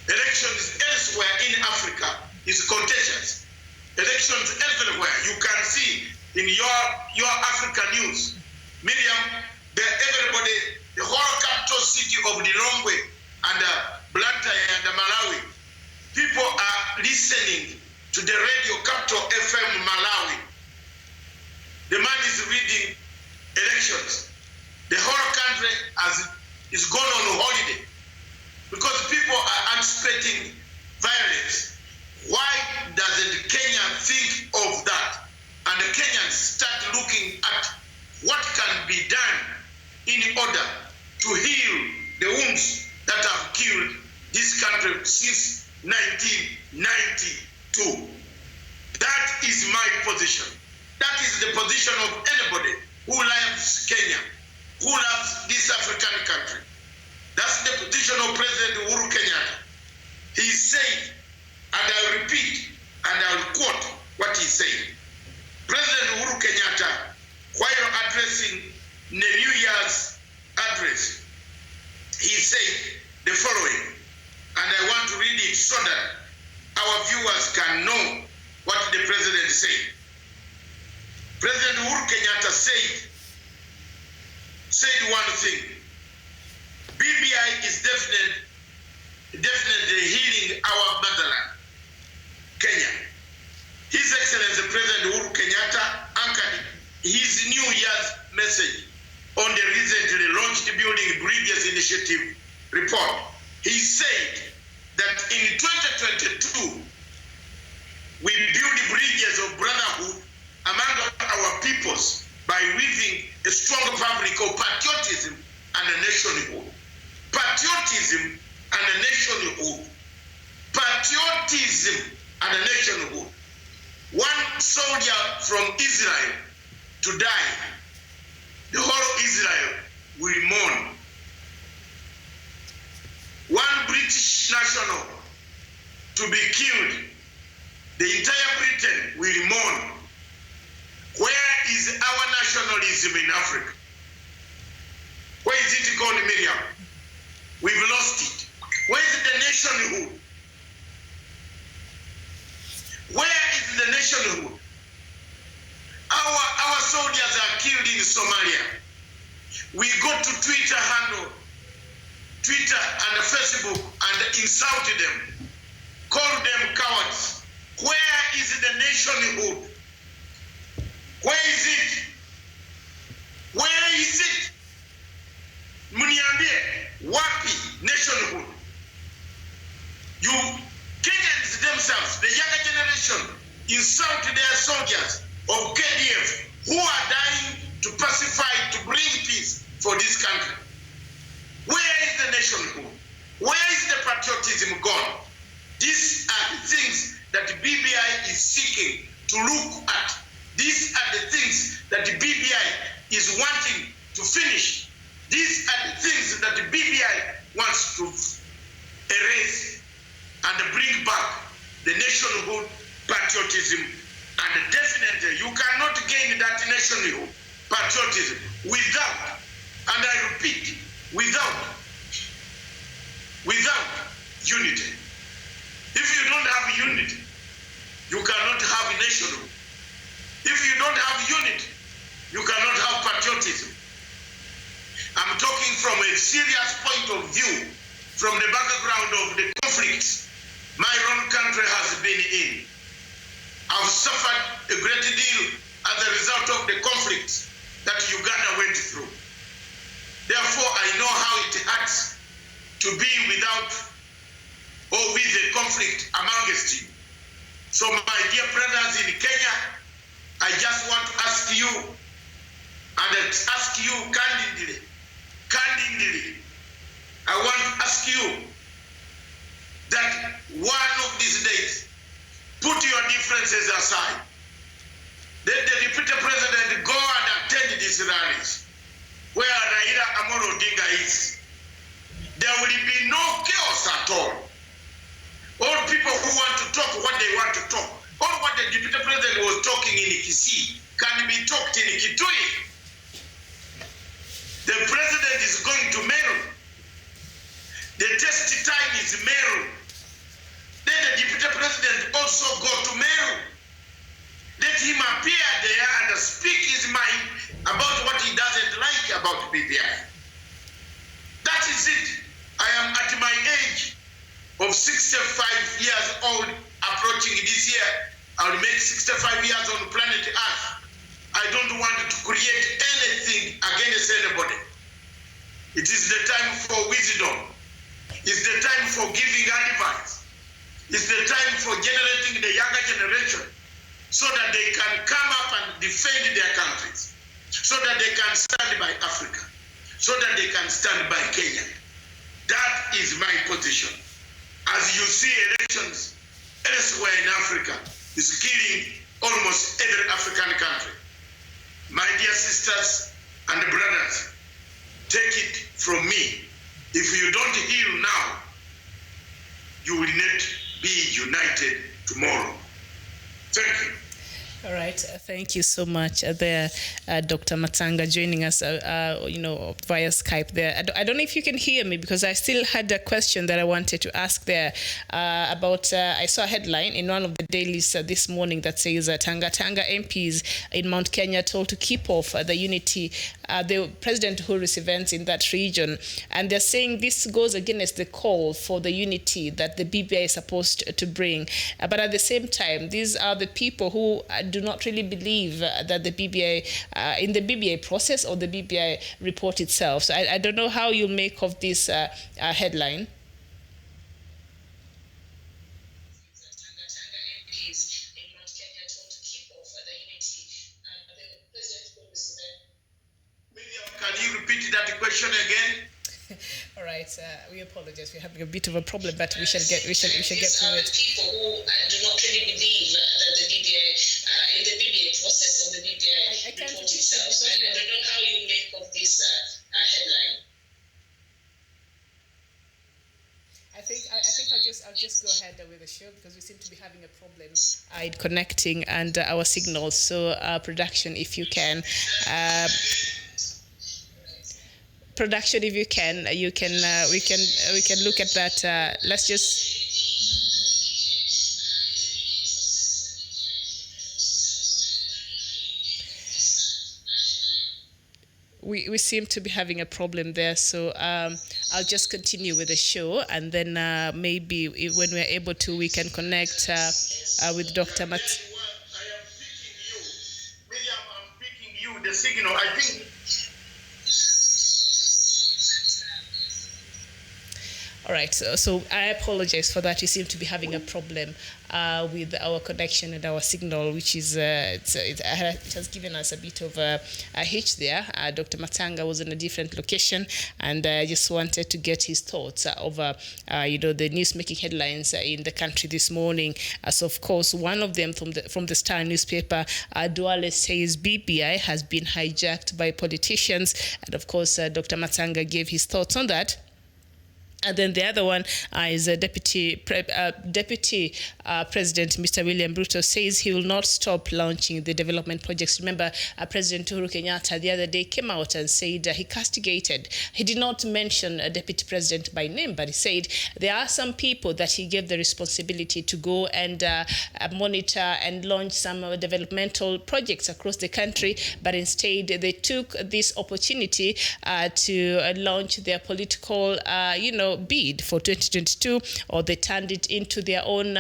K: Elections elsewhere in Africa is contentious. Elections everywhere. You can see in your African news, Miriam, everybody, the whole capital city of Lilongwe and Blantyre and Malawi, people are listening to the radio capital FM Malawi. The man is reading elections. The whole country is gone on holiday because people are anticipating violence. Why doesn't Kenya think of that? And the Kenyans start looking at what can be done in order to heal the wounds that have killed this country since 1992. That is my position. That is the position of anybody who loves Kenya, who loves this African country. That's the position of President Uhuru Kenyatta. He said, and I repeat, and I will quote what he said. President Uhuru Kenyatta, while addressing the New Year's address, he said the following, and I want to read it so that our viewers can know what the president said. President Uhuru Kenyatta said one thing. BBI is definitely healing our motherland, Kenya. His Excellency President Uhuru Kenyatta anchored his New Year's message on the recently launched Building Bridges Initiative report. He said that in 2022, we build bridges of brotherhood among our peoples by weaving a strong fabric of patriotism and a nationhood. Patriotism and a nationhood. Patriotism and a nationhood. One soldier from Israel to die, the whole Israel will mourn. One British national to be killed, the entire Britain will mourn. Where is our nationalism in Africa? Where is it gone, Miriam? We've lost it. Where is the nationhood? Where is the nationhood? Somalia. We go to Twitter handle, Twitter and Facebook and insulted them, called them cowards. Where is the nationhood? Where is it? Where is it? Muniambie, wapi nationhood? You Kenyans themselves, the younger generation, insult their soldiers of KDF who are dying to pacify, to bring peace for this country. Where is the nationhood? Where is the patriotism gone? These are the things that the BBI is seeking to look at. These are the things that the BBI is wanting to finish. These are the things that the BBI wants to erase and bring back the nationhood, patriotism, and definitely you cannot gain that nationhood, patriotism without, and I repeat, without unity. If you don't have unity, you cannot have nationhood. If you don't have unity, you cannot have patriotism. I'm talking from a serious point of view, from the background of the conflicts my own country has been in. I've suffered a great deal as a result of the conflicts that Uganda went through. Therefore, I know how it hurts to be without or with a conflict amongst you. So my dear brothers in Kenya, I just want to ask you, and ask you candidly, I want to ask you that one of these days, put your differences aside. Let the deputy president go and attend these rallies where Raila Amolo Odinga is. There will be no chaos at all. All people who want to talk what they want to talk, all what the deputy president was talking in Kisii can be talked in Kitui. The president is going to Meru. The test time is Meru. Let the deputy president also go to Meru. Let him appear there and speak his mind about what he doesn't like about BBI. That is it. I am at my age of 65 years old, approaching this year. I will make 65 years on planet Earth. I don't want to create anything against anybody. It is the time for wisdom. It's the time for giving advice. It's the time for generating the younger generation so that they can come up and defend their countries, so that they can stand by Africa, so that they can stand by Kenya. That is my position. As you see, elections elsewhere in Africa is killing almost every African country. My dear sisters and brothers, take it from me. If you don't heal now, you will not be united tomorrow. Thank you.
I: All right, thank you so much there, Dr. Matanga, joining us, via Skype there. I don't know if you can hear me because I still had a question that I wanted to ask there about, I saw a headline in one of the dailies this morning that says Tanga MPs in Mount Kenya told to keep off the unity, the President Uhuru's events in that region. And they're saying this goes against the call for the unity that the BBI is supposed to bring. But at the same time, these are the people who do not really believe that the BBI, in the BBI process or the BBI report itself. So I don't know how you make of this headline.
K: Can you repeat that question again?
I: All right, we apologize. We're having a bit of a problem, but we shall get through it.
K: People who do not really believe that the BBI, in the BBI process or the BBI report itself. I don't know how you make of this headline.
I: I think I'll just go ahead with the show because we seem to be having a problem connecting and our signals. So production, if you can. Production, if you can, we can look at that. Let's just. we seem to be having a problem there. So I'll just continue with the show, and then maybe when we're able to, we can connect with Dr. Mat.
K: I am picking you. Miriam, I'm picking you. The signal, I think.
I: All right, so I apologize for that. We seem to be having a problem with our connection and our signal, which is it has given us a bit of a hitch there. Dr. Matanga was in a different location, and I just wanted to get his thoughts over the news-making headlines in the country this morning. So, of course, one of them from the Star newspaper, Duale says BBI has been hijacked by politicians, and of course, Dr. Matanga gave his thoughts on that. And then the other one is Deputy President Mr. William Ruto says he will not stop launching the development projects. Remember, President Uhuru Kenyatta the other day came out and said he castigated. He did not mention a Deputy President by name, but he said there are some people that he gave the responsibility to go and monitor and launch some developmental projects across the country, but instead they took this opportunity to launch their political, bid for 2022, or they turned it into their own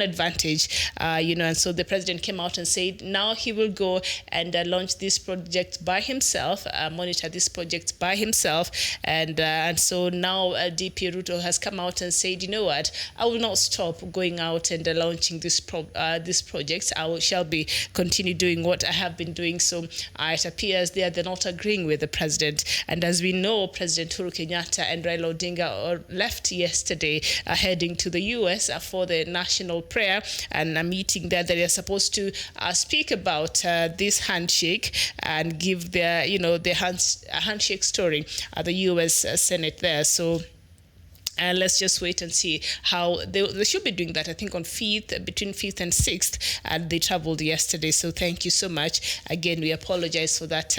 I: advantage, and so the president came out and said now he will go and launch this project by himself, monitor this project by himself, and so now DP Ruto has come out and said, you know what, I will not stop going out and launching this project. Shall be continue doing what I have been doing. So it appears they're not agreeing with the president, and as we know, President Uhuru Kenyatta and Raila Odinga left yesterday, heading to the US for the national prayer and a meeting there that they're supposed to speak about this handshake and give their handshake story at the US Senate there. So let's just wait and see how they should be doing that. I think on between 5th and 6th, and they traveled yesterday. So thank you so much. Again, we apologize for that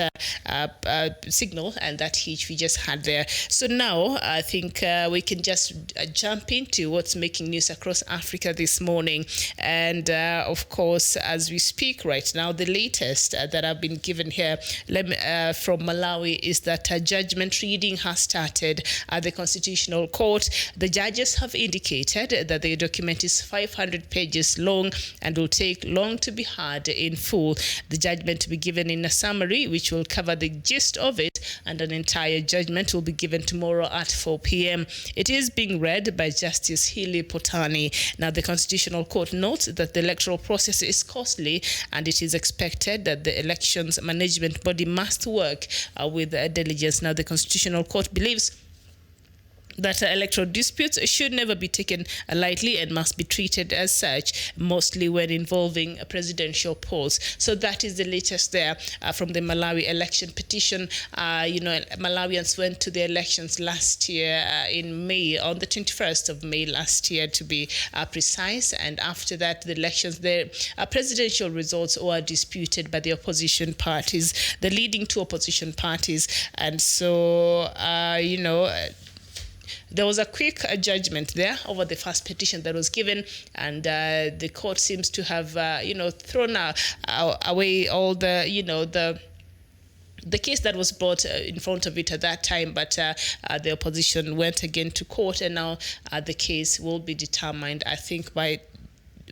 I: signal and that hitch we just had there. So now I think we can just jump into what's making news across Africa this morning. And of course, as we speak right now, the latest that I've been given here from Malawi is that a judgment reading has started at the Constitutional Court. The judges have indicated that the document is 500 pages long and will take long to be heard in full. The judgment will be given in a summary, which will cover the gist of it, and an entire judgment will be given tomorrow at 4 p.m. It is being read by Justice Hili Potani. Now, the Constitutional Court notes that the electoral process is costly, and it is expected that the elections management body must work with diligence. Now, the Constitutional Court believes that electoral disputes should never be taken lightly and must be treated as such, mostly when involving presidential polls. So that is the latest there from the Malawi election petition. Malawians went to the elections last year in May, on the 21st of May last year to be precise, and after that the elections, the presidential results were disputed by the opposition parties, the leading two opposition parties, and so there was a quick judgment there over the first petition that was given, and the court seems to have, thrown away all the case that was brought in front of it at that time, but the opposition went again to court, and now the case will be determined, I think, by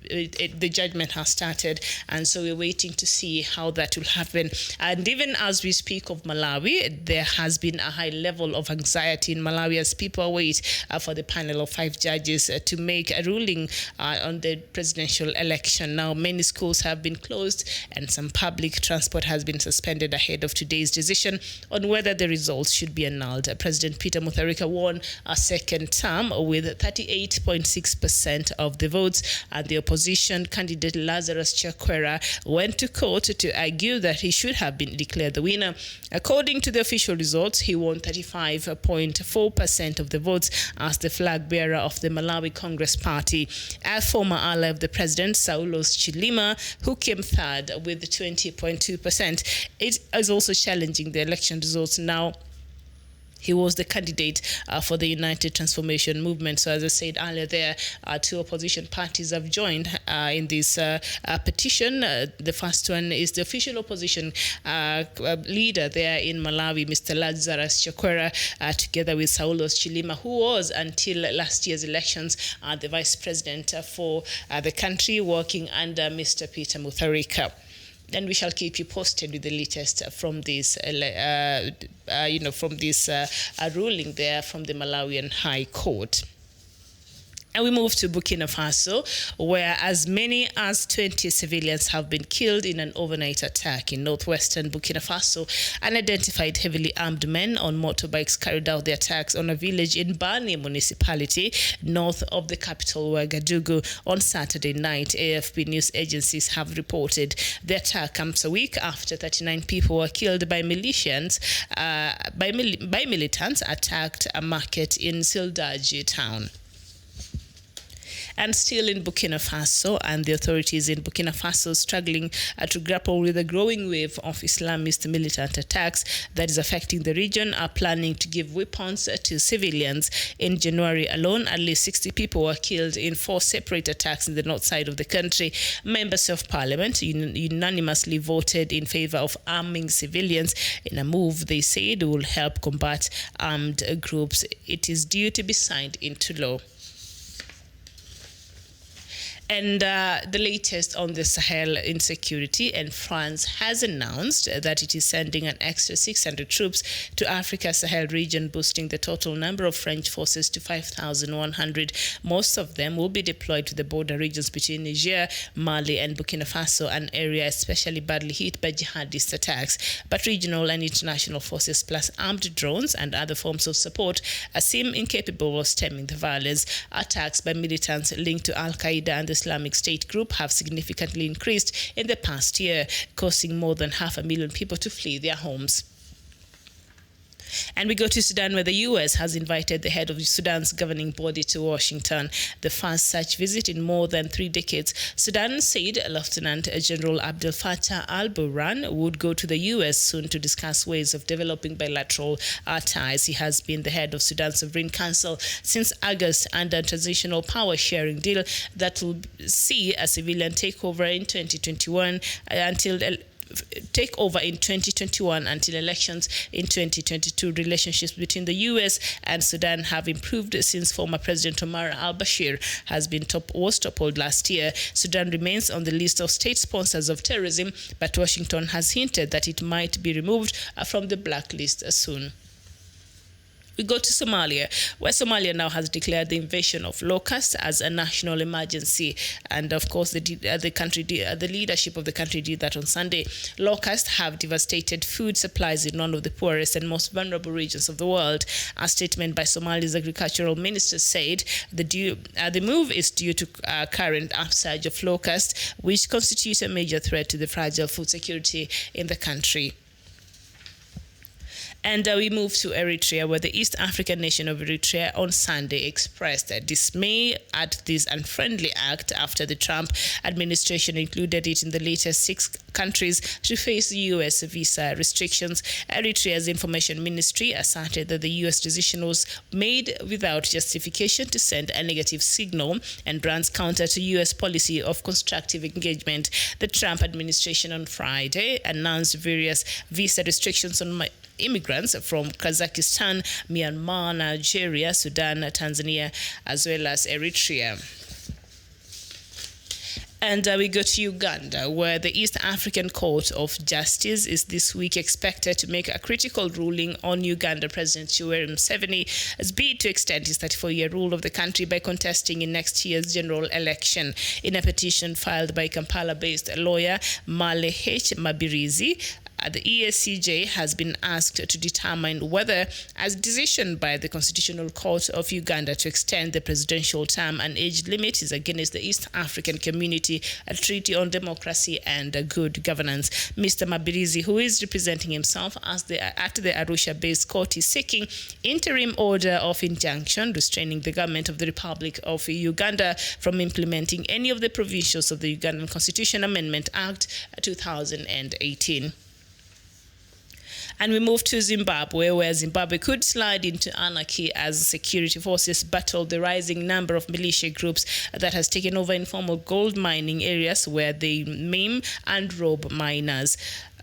I: the judgment has started, and so we're waiting to see how that will happen. And even as we speak of Malawi, there has been a high level of anxiety in Malawi as people wait for the panel of 5 judges to make a ruling on the presidential election. Now, many schools have been closed and some public transport has been suspended ahead of today's decision on whether the results should be annulled. President Peter Mutharika won a second term with 38.6% of the votes, and the opposition candidate Lazarus Chakwera went to court to argue that he should have been declared the winner. According to the official results, he won 35.4% of the votes as the flag bearer of the Malawi Congress Party. A former ally of the president, Saulos Chilima, who came third with 20.2%, it is also challenging the election results now. He was the candidate for the United Transformation Movement. So as I said earlier, there two opposition parties have joined in this petition. The first one is the official opposition leader there in Malawi, Mr. Lazarus Chakwera, together with Saulos Chilima, who was until last year's elections the vice president for the country, working under Mr. Peter Mutharika. And we shall keep you posted with the latest from this, from this ruling there from the Malawian High Court. And we move to Burkina Faso, where as many as 20 civilians have been killed in an overnight attack in northwestern Burkina Faso. Unidentified heavily armed men on motorbikes carried out the attacks on a village in Bani municipality, north of the capital Ouagadougou, on Saturday night. AFP news agencies have reported the attack comes a week after 39 people were killed by militants attacked a market in Sildaji town. And still in Burkina Faso, and the authorities in Burkina Faso struggling to grapple with a growing wave of Islamist militant attacks that is affecting the region, are planning to give weapons to civilians. In January alone, at least 60 people were killed in 4 separate attacks in the north side of the country. Members of parliament unanimously voted in favor of arming civilians in a move they said will help combat armed groups. It is due to be signed into law. And the latest on the Sahel insecurity, and France has announced that it is sending an extra 600 troops to Africa's Sahel region, boosting the total number of French forces to 5,100. Most of them will be deployed to the border regions between Niger, Mali, and Burkina Faso, an area especially badly hit by jihadist attacks. But regional and international forces, plus armed drones and other forms of support, seem incapable of stemming the violence. Attacks by militants linked to Al-Qaeda and the Islamic State group have significantly increased in the past year, causing more than 500,000 people to flee their homes. And we go to Sudan, where the U.S. has invited the head of Sudan's governing body to Washington, the first such visit in more than 3 decades. Sudan said Lieutenant General Abdel Fattah al-Burhan would go to the U.S. soon to discuss ways of developing bilateral ties. He has been the head of Sudan's Sovereign Council since August under a transitional power-sharing deal that will see a civilian takeover in 2021 until elections in 2022. Relations between the U.S. and Sudan have improved since former President Omar al-Bashir was toppled last year. Sudan remains on the list of state sponsors of terrorism, but Washington has hinted that it might be removed from the blacklist soon. We go to Somalia, where Somalia now has declared the invasion of locusts as a national emergency. And of course, the leadership of the country did that on Sunday. Locusts have devastated food supplies in one of the poorest and most vulnerable regions of the world. A statement by Somalia's agricultural minister said the move is due to current upsurge of locusts, which constitutes a major threat to the fragile food security in the country. And we move to Eritrea, where the East African nation of Eritrea on Sunday expressed dismay at this unfriendly act after the Trump administration included it in the latest 6 countries to face U.S. visa restrictions. Eritrea's information ministry asserted that the U.S. decision was made without justification to send a negative signal and runs counter to U.S. policy of constructive engagement. The Trump administration on Friday announced various visa restrictions on immigrants from Kazakhstan, Myanmar, Nigeria, Sudan, Tanzania, as well as Eritrea. And we go to Uganda, where the East African Court of Justice is this week expected to make a critical ruling on Uganda President Yoweri Museveni's bid to extend his 34-year rule of the country by contesting in next year's general election. In a petition filed by Kampala-based lawyer Male H. Mabirizi, the ESCJ has been asked to determine whether, as decision by the Constitutional Court of Uganda to extend the presidential term and age limit is against the East African Community, a Treaty on Democracy and Good Governance. Mr. Mabirizi, who is representing himself at the Arusha-based court, is seeking interim order of injunction restraining the government of the Republic of Uganda from implementing any of the provisions of the Ugandan Constitution Amendment Act 2018. And we move to Zimbabwe, where Zimbabwe could slide into anarchy as security forces battle the rising number of militia groups that has taken over informal gold mining areas where they maim and rob miners.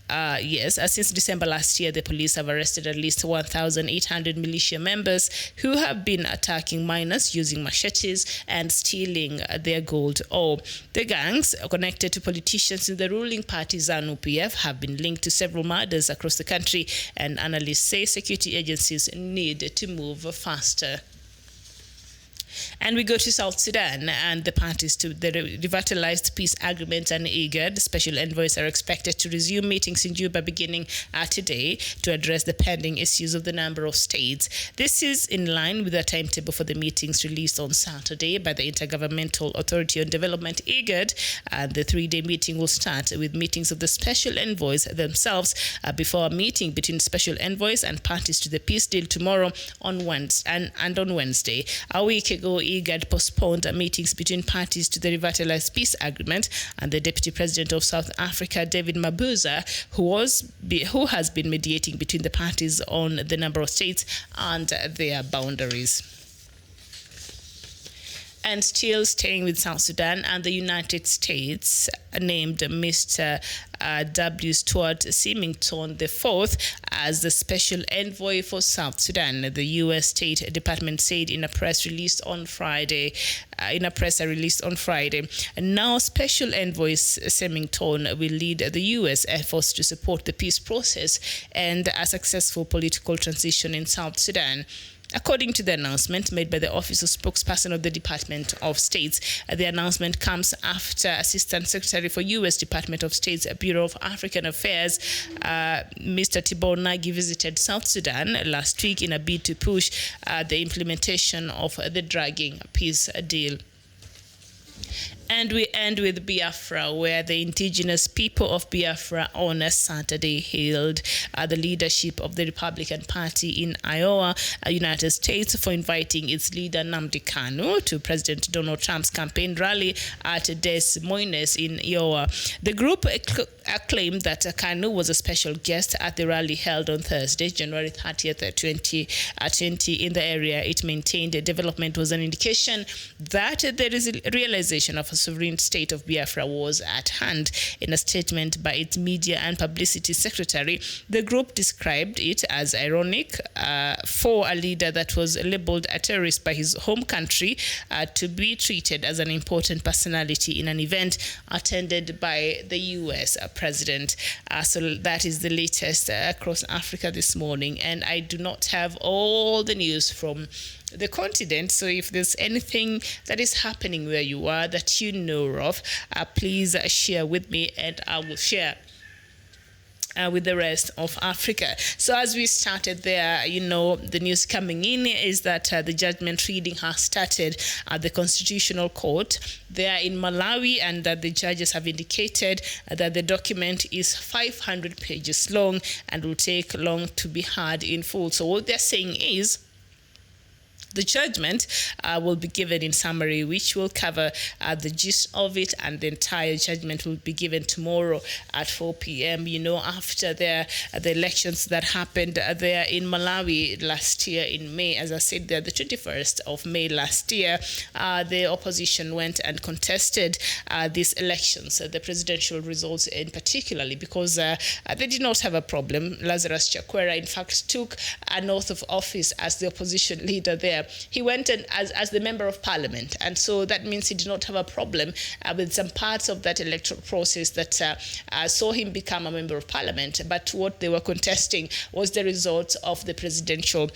I: Since December last year, the police have arrested at least 1,800 militia members who have been attacking miners using machetes and stealing their gold ore. The gangs, connected to politicians in the ruling party ZANU-PF, have been linked to several murders across the country, and analysts say security agencies need to move faster. And we go to South Sudan, and the parties to the revitalized peace agreement and IGAD special envoys are expected to resume meetings in Juba beginning today to address the pending issues of the number of states. This is in line with the timetable for the meetings released on Saturday by the Intergovernmental Authority on Development, IGAD. And the three-day meeting will start with meetings of the special envoys themselves before a meeting between special envoys and parties to the peace deal tomorrow on Wednesday and on Wednesday. A week ago, IGAD postponed meetings between parties to the revitalized peace agreement, and the Deputy President of South Africa, David Mabuza, who has been mediating between the parties on the number of states and their boundaries. And still staying with South Sudan, and the United States named Mr. W. Stuart Symington IV as the special envoy for South Sudan. The U.S. State Department said in a press released on Friday. And now, Special Envoy Symington will lead the U.S. efforts to support the peace process and a successful political transition in South Sudan. According to the announcement made by the Office of Spokesperson of the Department of State, the announcement comes after Assistant Secretary for U.S. Department of State's Bureau of African Affairs, Mr. Tibor Nagy, visited South Sudan last week in a bid to push the implementation of the dragging peace deal. And we end with Biafra, where the indigenous people of Biafra on a Saturday hailed the leadership of the Republican Party in Iowa, United States, for inviting its leader Nnamdi Kanu to President Donald Trump's campaign rally at Des Moines in Iowa. The group claimed that Kanu was a special guest at the rally held on Thursday, January 30th, 2020 in the area. It maintained development was an indication that there is a realization of a sovereign state of Biafra was at hand. In a statement by its media and publicity secretary, the group described it as ironic for a leader that was labeled a terrorist by his home country to be treated as an important personality in an event attended by the U.S. president. So that is the latest across Africa this morning, and I do not have all the news from the continent. So if there's anything that is happening where you are that you know of, please share with me, and I will share with the rest of Africa. So as we started there, the news coming in is that the judgment reading has started at the Constitutional Court there in Malawi, and that the judges have indicated that the document is 500 pages long and will take long to be heard in full. So what they're saying is, the judgment will be given in summary, which will cover the gist of it, and the entire judgment will be given tomorrow at 4 p.m. After the elections that happened there in Malawi last year in May, as I said there, the 21st of May last year, the opposition went and contested these elections, the presidential results in particularly, because they did not have a problem. Lazarus Chakwera, in fact, took an oath of office as the opposition leader there. He went in as the member of parliament, and so that means he did not have a problem with some parts of that electoral process that saw him become a member of parliament. But what they were contesting was the results of the presidential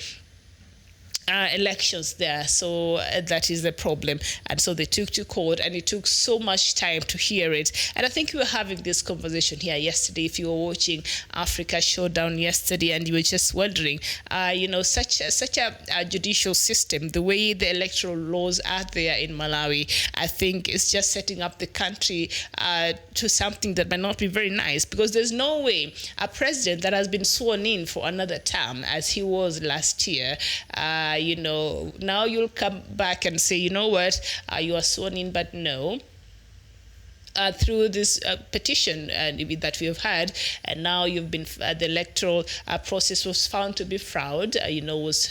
I: elections there. So that is the problem. And so they took to court, and it took so much time to hear it. And I think we were having this conversation here yesterday. If you were watching Africa Showdown yesterday and you were just wondering, such a judicial system, the way the electoral laws are there in Malawi, I think is just setting up the country to something that might not be very nice, because there's no way a president that has been sworn in for another term, as he was last year, now you'll come back and say, you know what, you are sworn in, but no. through this petition that we have had, and now you've been the electoral process was found to be fraud.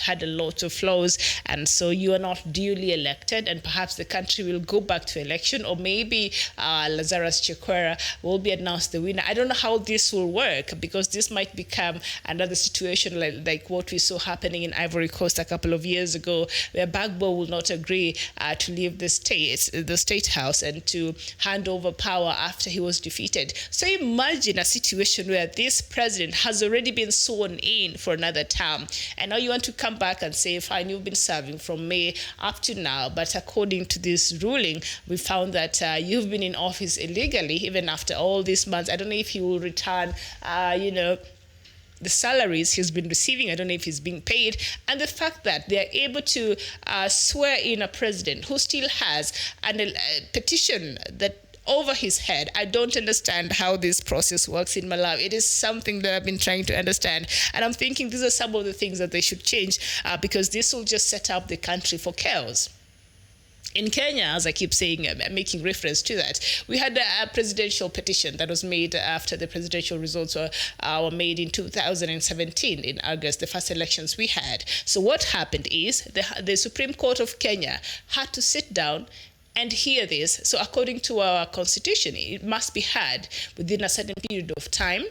I: Had a lot of flaws, and so you are not duly elected, and perhaps the country will go back to election, or maybe Lazarus Chakwera will be announced the winner. I don't know how this will work, because this might become another situation like what we saw happening in Ivory Coast a couple of years ago, where Bagbo will not agree to leave the state house and to hand over power after he was defeated. So imagine a situation where this president has already been sworn in for another term, and now you want to come back and say, fine, you've been serving from May up to now, but according to this ruling, we found that you've been in office illegally even after all these months. I don't know if he will return, the salaries he's been receiving. I don't know if he's being paid. And the fact that they're able to swear in a president who still has a petition that over his head. I don't understand how this process works in Malawi. It is something that I've been trying to understand. And I'm thinking these are some of the things that they should change, because this will just set up the country for chaos. In Kenya, as I keep saying, making reference to that, we had a presidential petition that was made after the presidential results were made in 2017 in August, the first elections we had. So what happened is the Supreme Court of Kenya had to sit down and hear this. So according to our constitution, it must be heard within a certain period of time.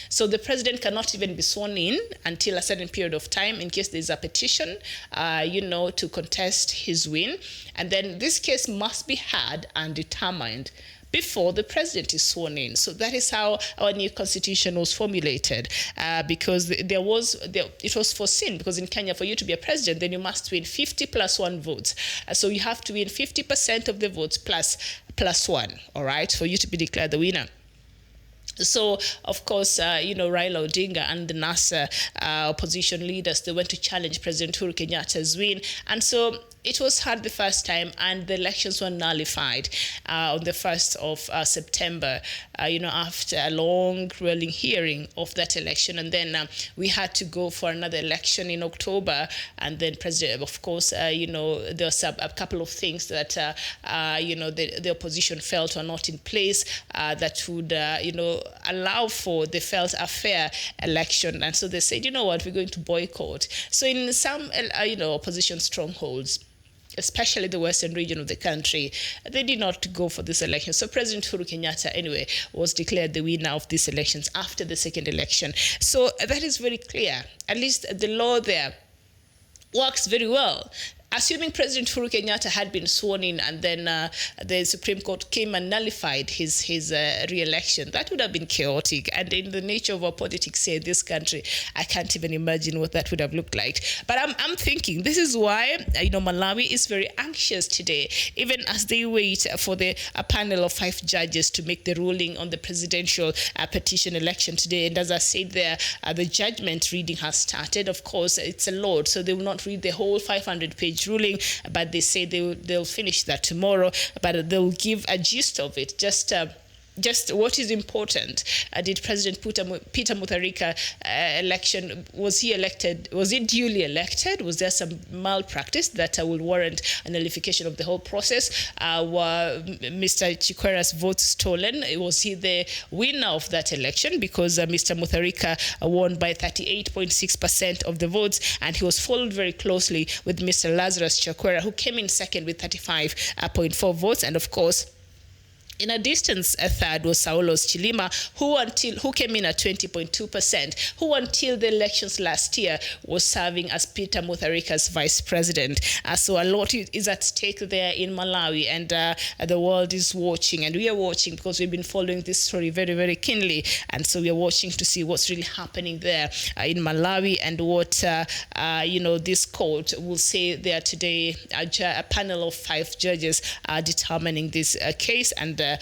I: So the president cannot even be sworn in until a certain period of time in case there's a petition, to contest his win. And then this case must be heard and determined before the president is sworn in. So that is how our new constitution was formulated, because it was foreseen, because in Kenya, for you to be a president, then you must win 50 plus 1 votes. So you have to win 50% of the votes plus 1, all right, for you to be declared the winner. So, of course, Raila Odinga and the NASA opposition leaders, they went to challenge President Uhuru Kenyatta's win. And so it was heard the first time, and the elections were nullified on the 1st of September, after a long, grueling hearing of that election. And then we had to go for another election in October. And then, of course, there was a couple of things that, the opposition felt were not in place that would, allow for, they felt, a fair election. And so they said, you know what, we're going to boycott. So in some, opposition strongholds, especially the western region of the country, they did not go for this election. So President Uhuru Kenyatta, anyway, was declared the winner of these elections after the second election. So that is very clear. At least the law there works very well. Assuming President Uhuru Kenyatta had been sworn in and then the Supreme Court came and nullified his re-election, that would have been chaotic. And in the nature of our politics here in this country, I can't even imagine what that would have looked like. But I'm thinking this is why Malawi is very anxious today, even as they wait for a panel of 5 judges to make the ruling on the presidential petition election today. And as I said there, the judgment reading has started. Of course, it's a lot, so they will not read the whole 500-page ruling, but they say they'll finish that tomorrow, but they'll give a gist of it, just what is important. Did President Peter Mutharika election, was he elected? Was he duly elected? Was there some malpractice that will warrant a nullification of the whole process? Were Mr. Chikwera's votes stolen? Was he the winner of that election? Because Mr. Mutharika won by 38.6% of the votes, and he was followed very closely with Mr. Lazarus Chakwera, who came in second with 35.4 votes, and of course, in a distance, a third was Saulos Chilima, who came in at 20.2%, who until the elections last year was serving as Peter Mutharika's vice president. So a lot is at stake there in Malawi, and the world is watching, and we are watching because we've been following this story very, very keenly. And so we are watching to see what's really happening there in Malawi, and what this court will say there today. A panel of 5 judges are determining this case, and they're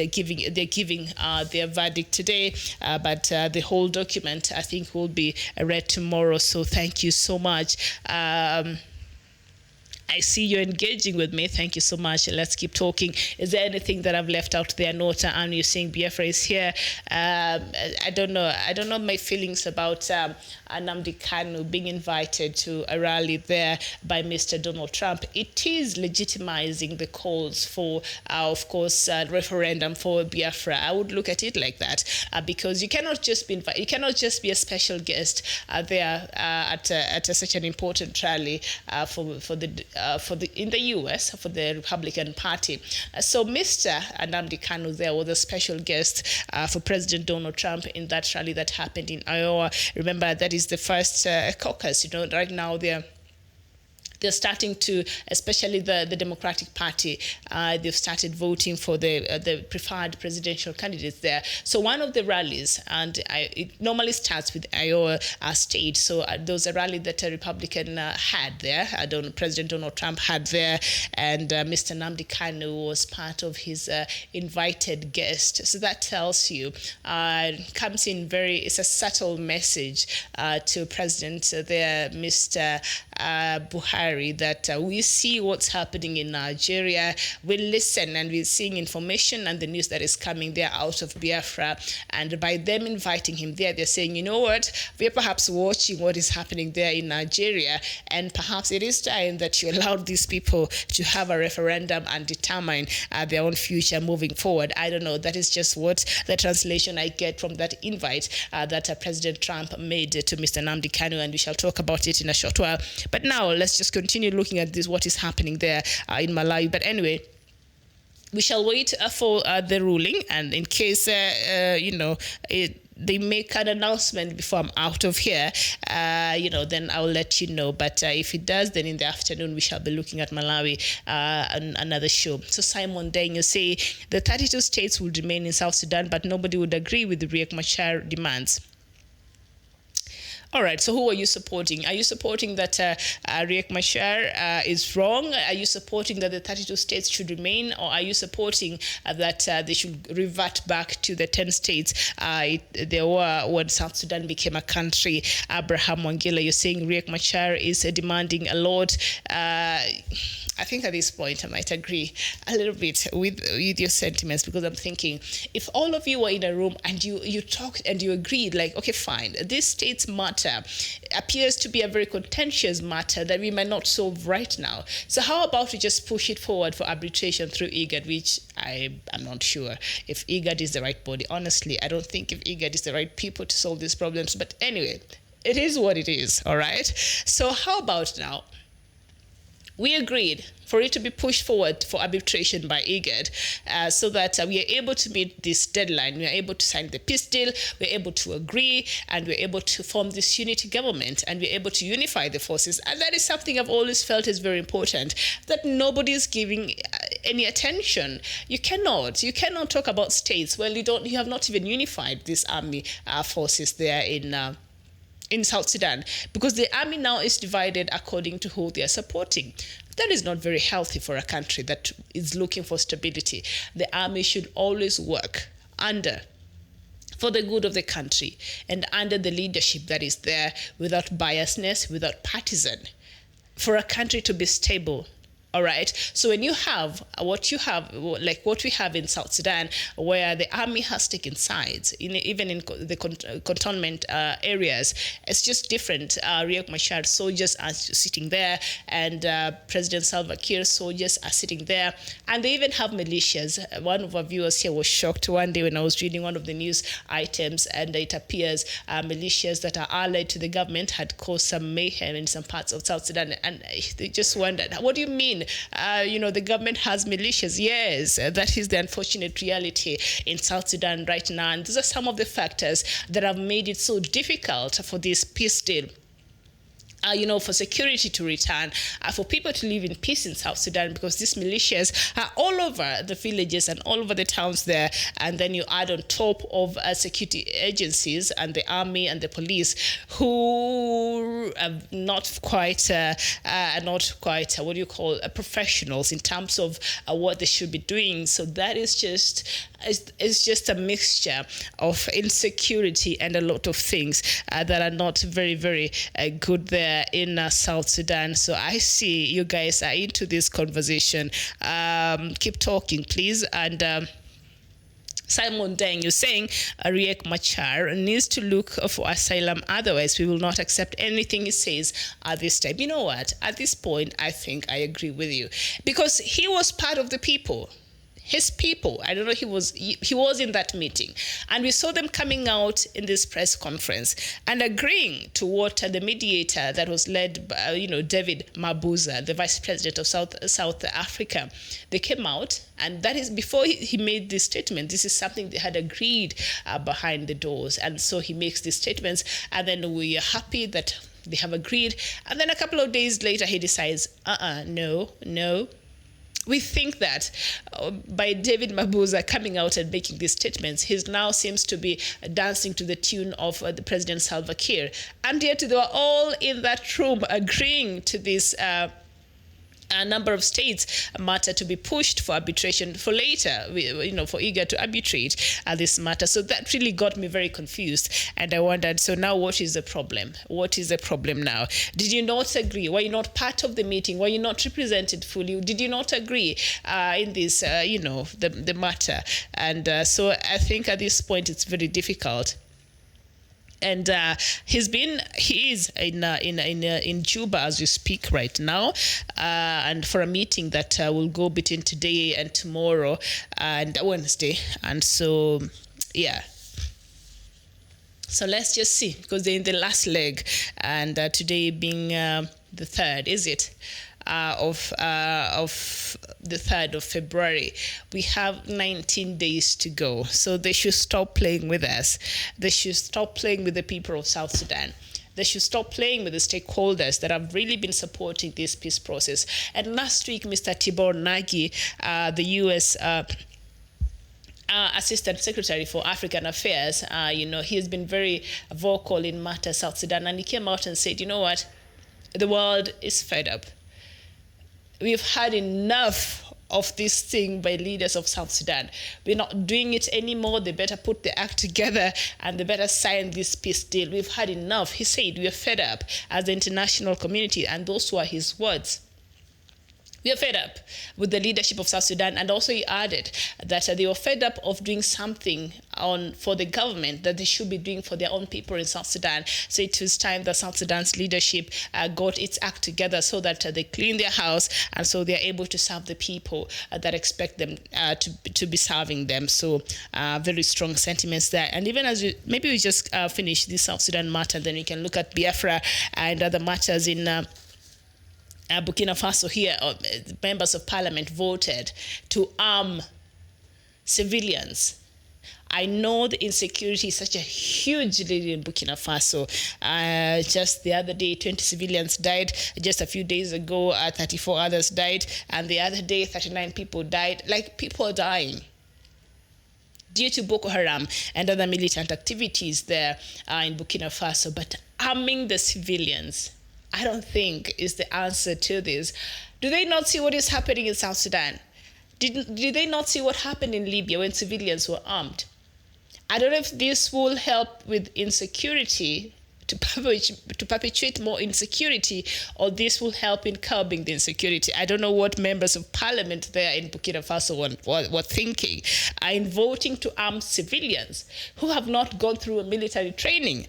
I: giving their verdict today, but the whole document, I think, will be read tomorrow. So thank you so much. I see you're engaging with me. Thank you so much. Let's keep talking. Is there anything that I've left out there? Nota, and you're saying Biafra is here. I don't know. I don't know my feelings about Nnamdi Kanu being invited to a rally there by Mr. Donald Trump. It is legitimizing the calls for, of course, referendum for Biafra. I would look at it like that because you cannot just be invited. You cannot just be a special guest there at such an important rally for the in the U.S. for the Republican Party. So Mr. Nnamdi Kanu there was a special guest for President Donald Trump in that rally that happened in Iowa. Remember, that is the first caucus. Right now they're starting to, especially the Democratic Party, they've started voting for the preferred presidential candidates there. So one of the rallies, and it normally starts with Iowa state. So there was a rally that a Republican had there, President Donald Trump had there, and Mr. Nnamdi Kanu was part of his invited guest. So that tells you, comes in it's a subtle message to President there, Mr. Buhari, that we see what's happening in Nigeria, we listen and we're seeing information and the news that is coming there out of Biafra, and by them inviting him there, they're saying, you know what, we're perhaps watching what is happening there in Nigeria, and perhaps it is time that you allow these people to have a referendum and determine their own future moving forward. I don't know, that is just what the translation I get from that invite that President Trump made to Mr. Nnamdi Kanu, and we shall talk about it in a short while. But now let's just continue looking at this, what is happening there in Malawi. But anyway, we shall wait for the ruling, and in case they make an announcement before I'm out of here, then I'll let you know. But if it does, then in the afternoon we shall be looking at Malawi on another show. So Simon Deng, you say the 32 states will remain in South Sudan, but nobody would agree with the Riek Machar demands. All right, so who are you supporting? Are you supporting that Riek Machar is wrong? Are you supporting that the 32 states should remain? Or are you supporting that they should revert back to the 10 states there were when South Sudan became a country? Abraham Wangila, you're saying Riek Machar is demanding a lot. I think at this point I might agree a little bit with your sentiments, because I'm thinking, if all of you were in a room and you talked and you agreed, like, okay, fine, this state's matter appears to be a very contentious matter that we might not solve right now. So how about we just push it forward for arbitration through IGAD, which I'm not sure if IGAD is the right body. Honestly, I don't think if IGAD is the right people to solve these problems. But anyway, it is what it is, all right? So how about now? We agreed for it to be pushed forward for arbitration by IGAD so that we are able to meet this deadline. We are able to sign the peace deal, we're able to agree, and we're able to form this unity government, and we're able to unify the forces. And that is something I've always felt is very important, that nobody is giving any attention. You cannot talk about states. Well, you have not even unified this army forces there in South Sudan, because the army now is divided according to who they are supporting. That is not very healthy for a country that is looking for stability. The army should always work for the good of the country and under the leadership that is there, without biasness, without partisan, for a country to be stable. All right. So when you have what we have in South Sudan, where the army has taken sides, even in the cantonment areas, it's just different. Riek Machar soldiers are sitting there, and President Salva Kiir soldiers are sitting there, and they even have militias. One of our viewers here was shocked one day when I was reading one of the news items, and it appears militias that are allied to the government had caused some mayhem in some parts of South Sudan, and they just wondered, what do you mean? The government has militias. Yes, that is the unfortunate reality in South Sudan right now. And these are some of the factors that have made it so difficult for this peace deal. For security to return, for people to live in peace in South Sudan, because these militias are all over the villages and all over the towns there. And then you add on top of security agencies and the army and the police, who are not quite professionals in terms of what they should be doing. So that is just a mixture of insecurity and a lot of things that are not very, very good there there in South Sudan. So I see you guys are into this conversation. Keep talking, please. And Simon Deng, you're saying Riek Machar needs to look for asylum. Otherwise, we will not accept anything he says at this time. You know what? At this point, I think I agree with you. Because he was part of the people. His people. I don't know, he was in that meeting. And we saw them coming out in this press conference and agreeing to what the mediator that was led by, David Mabuza, the vice president of South Africa, they came out, and that is before he made this statement. This is something they had agreed behind the doors. And so he makes these statements, and then we are happy that they have agreed. And then a couple of days later, he decides, no. We think that by David Mabuza coming out and making these statements, he now seems to be dancing to the tune of the President Salva Kiir. And yet they were all in that room agreeing to this a number of states matter to be pushed for arbitration for later, for IGA to arbitrate this matter. So that really got me very confused. And I wondered, so now what is the problem? What is the problem now? Did you not agree? Were you not part of the meeting? Were you not represented fully? Did you not agree in this, the matter? And so I think at this point it's very difficult. And he is in Juba as we speak right now, and for a meeting that will go between today and tomorrow and Wednesday. And so, yeah. So let's just see, because they're in the last leg, and today being the 3rd, is it? Of the 3rd of February. We have 19 days to go. So they should stop playing with us. They should stop playing with the people of South Sudan. They should stop playing with the stakeholders that have really been supporting this peace process. And last week, Mr. Tibor Nagy, the U.S. Assistant Secretary for African Affairs, he has been very vocal in matters South Sudan. And he came out and said, you know what? The world is fed up. We've had enough of this thing by leaders of South Sudan. We're not doing it anymore. They better put the act together and they better sign this peace deal. We've had enough. He said we are fed up as the international community, and those were his words. We are fed up with the leadership of South Sudan. And also he added that they were fed up of doing something for the government that they should be doing for their own people in South Sudan. So it was time that South Sudan's leadership got its act together so that they clean their house, and so they're able to serve the people that expect them to be serving them. So very strong sentiments there. And even as maybe we just finish this South Sudan matter, then we can look at Biafra and other matters in Burkina Faso. Here, members of parliament voted to arm civilians. I know the insecurity is such a huge deal in Burkina Faso. Just the other day, 20 civilians died. Just a few days ago, 34 others died. And the other day, 39 people died. Like, people are dying due to Boko Haram and other militant activities there in Burkina Faso. But arming the civilians, I don't think is the answer to this. Do they not see what is happening in South Sudan? Did they not see what happened in Libya when civilians were armed? I don't know if this will help with insecurity, to perpetuate more insecurity, or this will help in curbing the insecurity. I don't know what members of parliament there in Burkina Faso were thinking in voting to arm civilians who have not gone through a military training.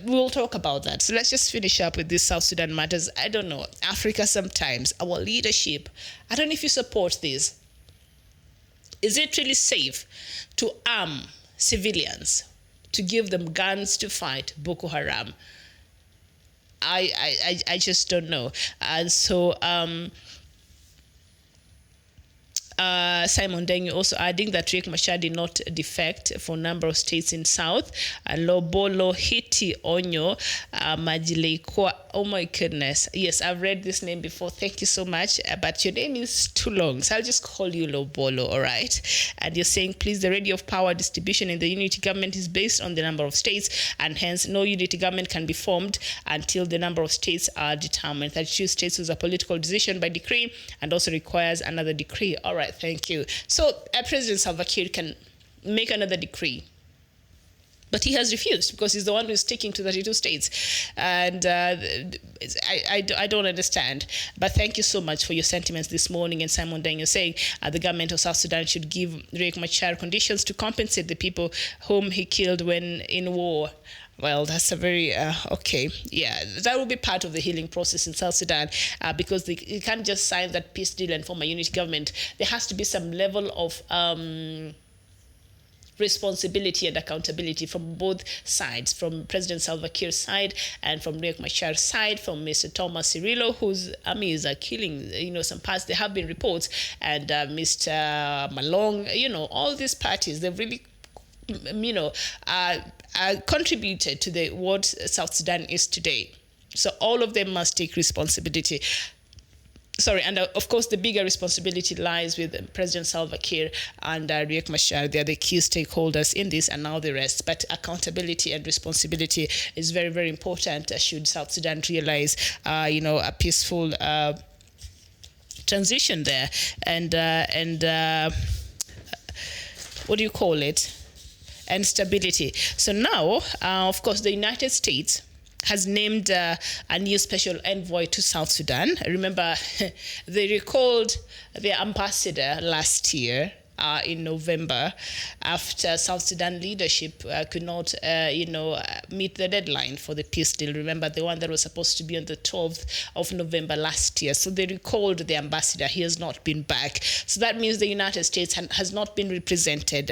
I: We'll talk about that. So let's just finish up with this South Sudan matters. I don't know. Africa sometimes, our leadership, I don't know if you support this. Is it really safe to arm civilians, to give them guns to fight Boko Haram? I just don't know. And so Simon Deng also adding that Riek Machar did not defect for a number of states in South. Lobolo Hiti Onyo Majileikwa. Oh my goodness. Yes, I've read this name before. Thank you so much. But your name is too long, so I'll just call you Lobolo, all right? And you're saying, please, the radio of power distribution in the unity government is based on the number of states, and hence no unity government can be formed until the number of states are determined. 32 states was a political decision by decree and also requires another decree. All right, thank you. So President Salva Kiir can make another decree But he has refused because he's the one who's sticking to 32 states. And I don't understand. But thank you so much for your sentiments this morning. And Simon Daniel saying the government of South Sudan should give Riek Machar conditions to compensate the people whom he killed when in war. Well, that's a very, okay. Yeah, that will be part of the healing process in South Sudan because you can't just sign that peace deal and form a unity government. There has to be some level of responsibility and accountability from both sides, from President Salva Kiir's side and from Riek Machar's side, from Mr. Thomas Cirillo, whose armies are killing, some parts. There have been reports, and Mr. Malong, all these parties, they've really, contributed to what South Sudan is today. So all of them must take responsibility. And of course, the bigger responsibility lies with President Salva Kiir and Riek Machar. They are the key stakeholders in this, and now the rest. But accountability and responsibility is very, very important. Should South Sudan realize, a peaceful transition there, and what do you call it? And stability. So now, of course, the United States has named a new special envoy to South Sudan. Remember, they recalled their ambassador last year in November after South Sudan leadership could not, meet the deadline for the peace deal. Remember, the one that was supposed to be on the 12th of November last year. So they recalled the ambassador. He has not been back. So that means the United States has not been represented,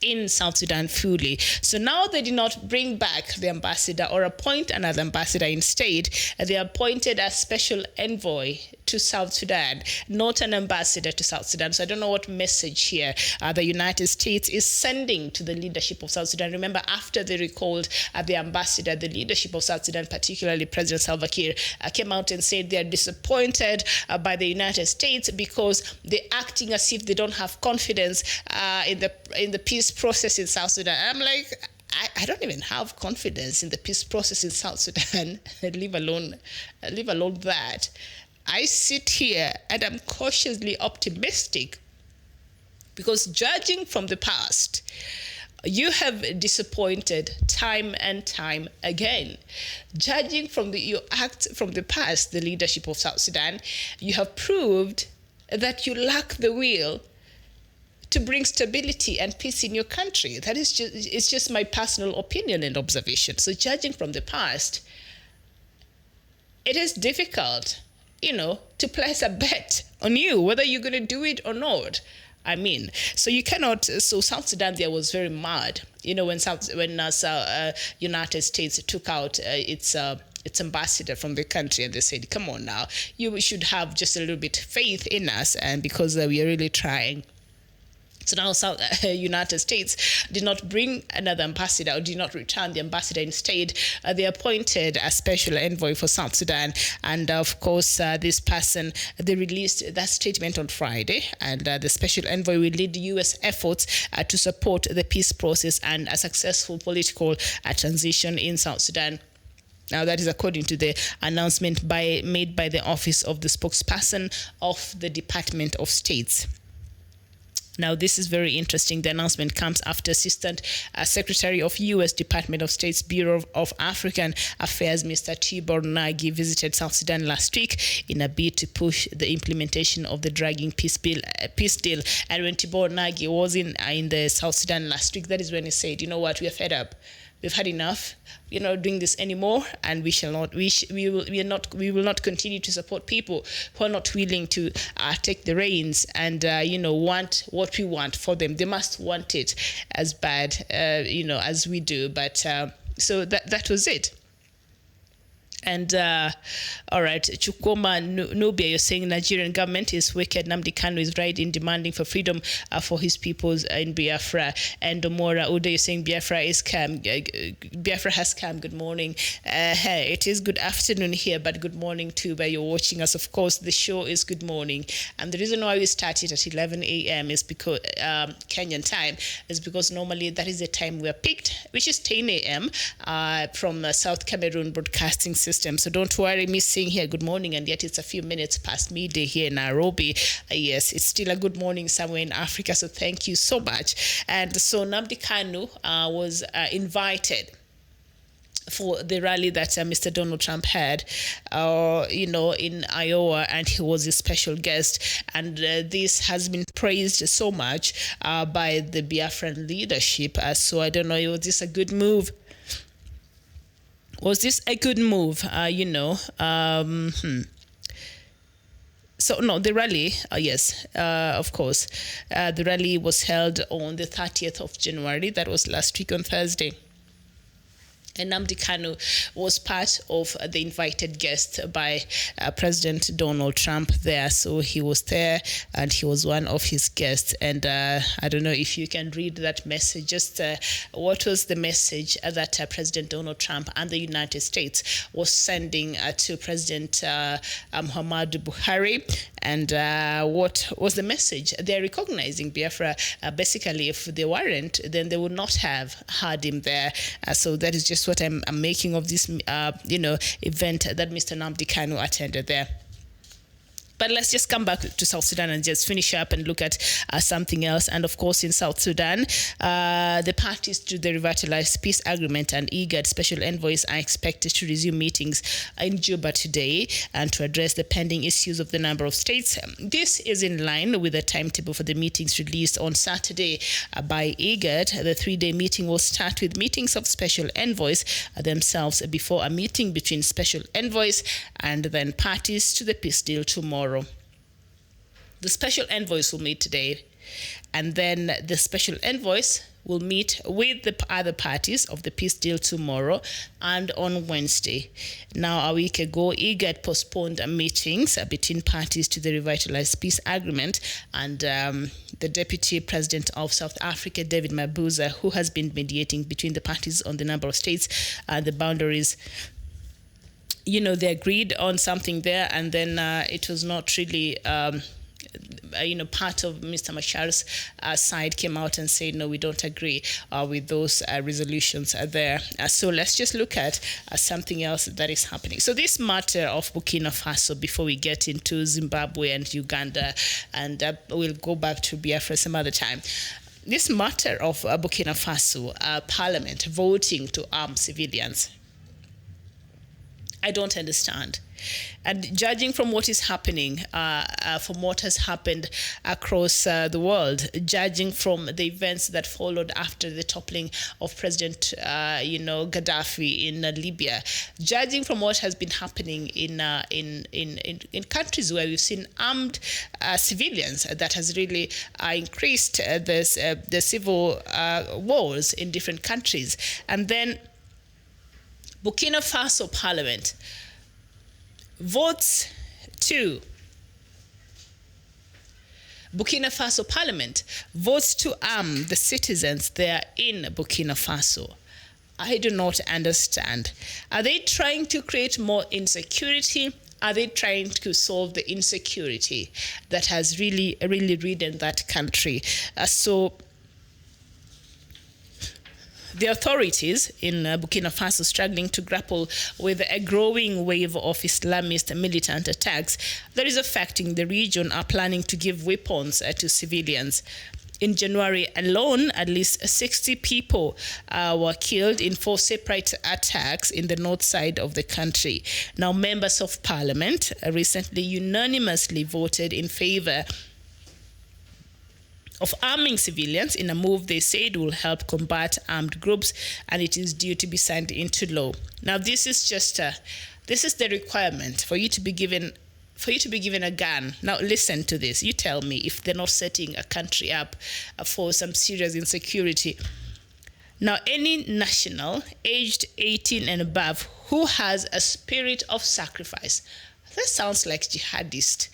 I: in South Sudan fully. So now they did not bring back the ambassador or appoint another ambassador. Instead, they appointed a special envoy to South Sudan, not an ambassador to South Sudan. So I don't know what message here the United States is sending to the leadership of South Sudan. Remember, after they recalled the ambassador, the leadership of South Sudan, particularly President Salva Kiir, came out and said they are disappointed by the United States because they're acting as if they don't have confidence in the peace process in South Sudan. I'm like, I don't even have confidence in the peace process in South Sudan, leave alone that. I sit here and I'm cautiously optimistic because judging from the past, you have disappointed time and time again. Judging from your acts from the past, the leadership of South Sudan, you have proved that you lack the will to bring stability and peace in your country. That is it's just my personal opinion and observation. So judging from the past, it is difficult, to place a bet on you, whether you're going to do it or not. I mean, so you cannot. So South Sudan there was very mad, when United States took out its ambassador from the country, and they said, "Come on now, you should have just a little bit faith in us," and because we are really trying. So now United States did not bring another ambassador or did not return the ambassador. Instead, they appointed a special envoy for South Sudan. And of course, this person, they released that statement on Friday. And the special envoy will lead U.S. efforts to support the peace process and a successful political transition in South Sudan. Now, that is according to the announcement made by the Office of the Spokesperson of the Department of State. Now, this is very interesting. The announcement comes after Assistant Secretary of U.S. Department of State's Bureau of African Affairs, Mr. Tibor Nagy, visited South Sudan last week in a bid to push the implementation of the dragging peace deal. And when Tibor Nagy was in the South Sudan last week, that is when he said, "You know what, we are fed up. We've had enough. We're not doing this anymore, and we will not continue to support people who are not willing to take the reins and want what we want for them. They must want it as bad as we do." But so that was it. And all right, Chukoma Nubia, you're saying Nigerian government is wicked. Nnamdi Kanu is right in demanding for freedom for his peoples in Biafra. And Omora Ude, you're saying Biafra is calm. Biafra has come. Good morning. It is good afternoon here, but good morning too where you're watching us. Of course, the show is good morning. And the reason why we started at 11 a.m. is because Kenyan time is because normally that is the time we are picked, which is 10 a.m. From South Cameroon Broadcasting System. system. So don't worry, me saying here good morning, and yet it's a few minutes past midday here in Nairobi. Yes, it's still a good morning somewhere in Africa. So thank you so much. And so Nnamdi Kanu was invited for the rally that Mr. Donald Trump had, in Iowa, and he was a special guest. And this has been praised so much by the Biafran leadership. So I don't know, was this a good move? Was this a good move? So no, the rally, yes, of course. The rally was held on the 30th of January. That was last week on Thursday. And Nnamdi Kanu was part of the invited guest by President Donald Trump there. So he was there and he was one of his guests. And I don't know if you can read that message. Just what was the message that President Donald Trump and the United States was sending to President Muhammadu Buhari? And what was the message? They're recognizing Biafra. Basically, if they weren't, then they would not have had him there. So that is just what I'm making of this, event that Mr. Nnamdi Kanu attended there. But let's just come back to South Sudan and just finish up and look at something else. And of course, in South Sudan, the parties to the revitalized peace agreement and IGAD special envoys are expected to resume meetings in Juba today and to address the pending issues of the number of states. This is in line with the timetable for the meetings released on Saturday by IGAD. The 3-day meeting will start with meetings of special envoys themselves before a meeting between special envoys and then parties to the peace deal tomorrow. The special envoys will meet today, and then the special envoys will meet with the other parties of the peace deal tomorrow and on Wednesday. Now, a week ago, IGAD postponed meetings between parties to the revitalized peace agreement, and the Deputy President of South Africa, David Mabuza, who has been mediating between the parties on the number of states and the boundaries, they agreed on something there, and then it was not really, part of Mr. Machar's side came out and said, no, we don't agree with those resolutions there. So let's just look at something else that is happening. So this matter of Burkina Faso, before we get into Zimbabwe and Uganda, and we'll go back to Biafra some other time. This matter of Burkina Faso parliament voting to arm civilians, I don't understand. And judging from what is happening, from what has happened across the world, judging from the events that followed after the toppling of President, Gaddafi in Libya, judging from what has been happening in countries where we've seen armed civilians, that has really increased the civil wars in different countries. And then Burkina Faso Parliament votes to arm the citizens there in Burkina Faso. I do not understand. Are they trying to create more insecurity? Are they trying to solve the insecurity that has really ridden that country? The authorities in Burkina Faso struggling to grapple with a growing wave of Islamist militant attacks that is affecting the region are planning to give weapons to civilians. In January alone, at least 60 people were killed in 4 separate attacks in the north side of the country. Now, members of parliament recently unanimously voted in favor of arming civilians in a move they said will help combat armed groups, and it is due to be signed into law. Now, this is the requirement for you to be given a gun. Now, listen to this. You tell me if they're not setting a country up for some serious insecurity. Now, any national aged 18 and above who has a spirit of sacrifice, that sounds like jihadist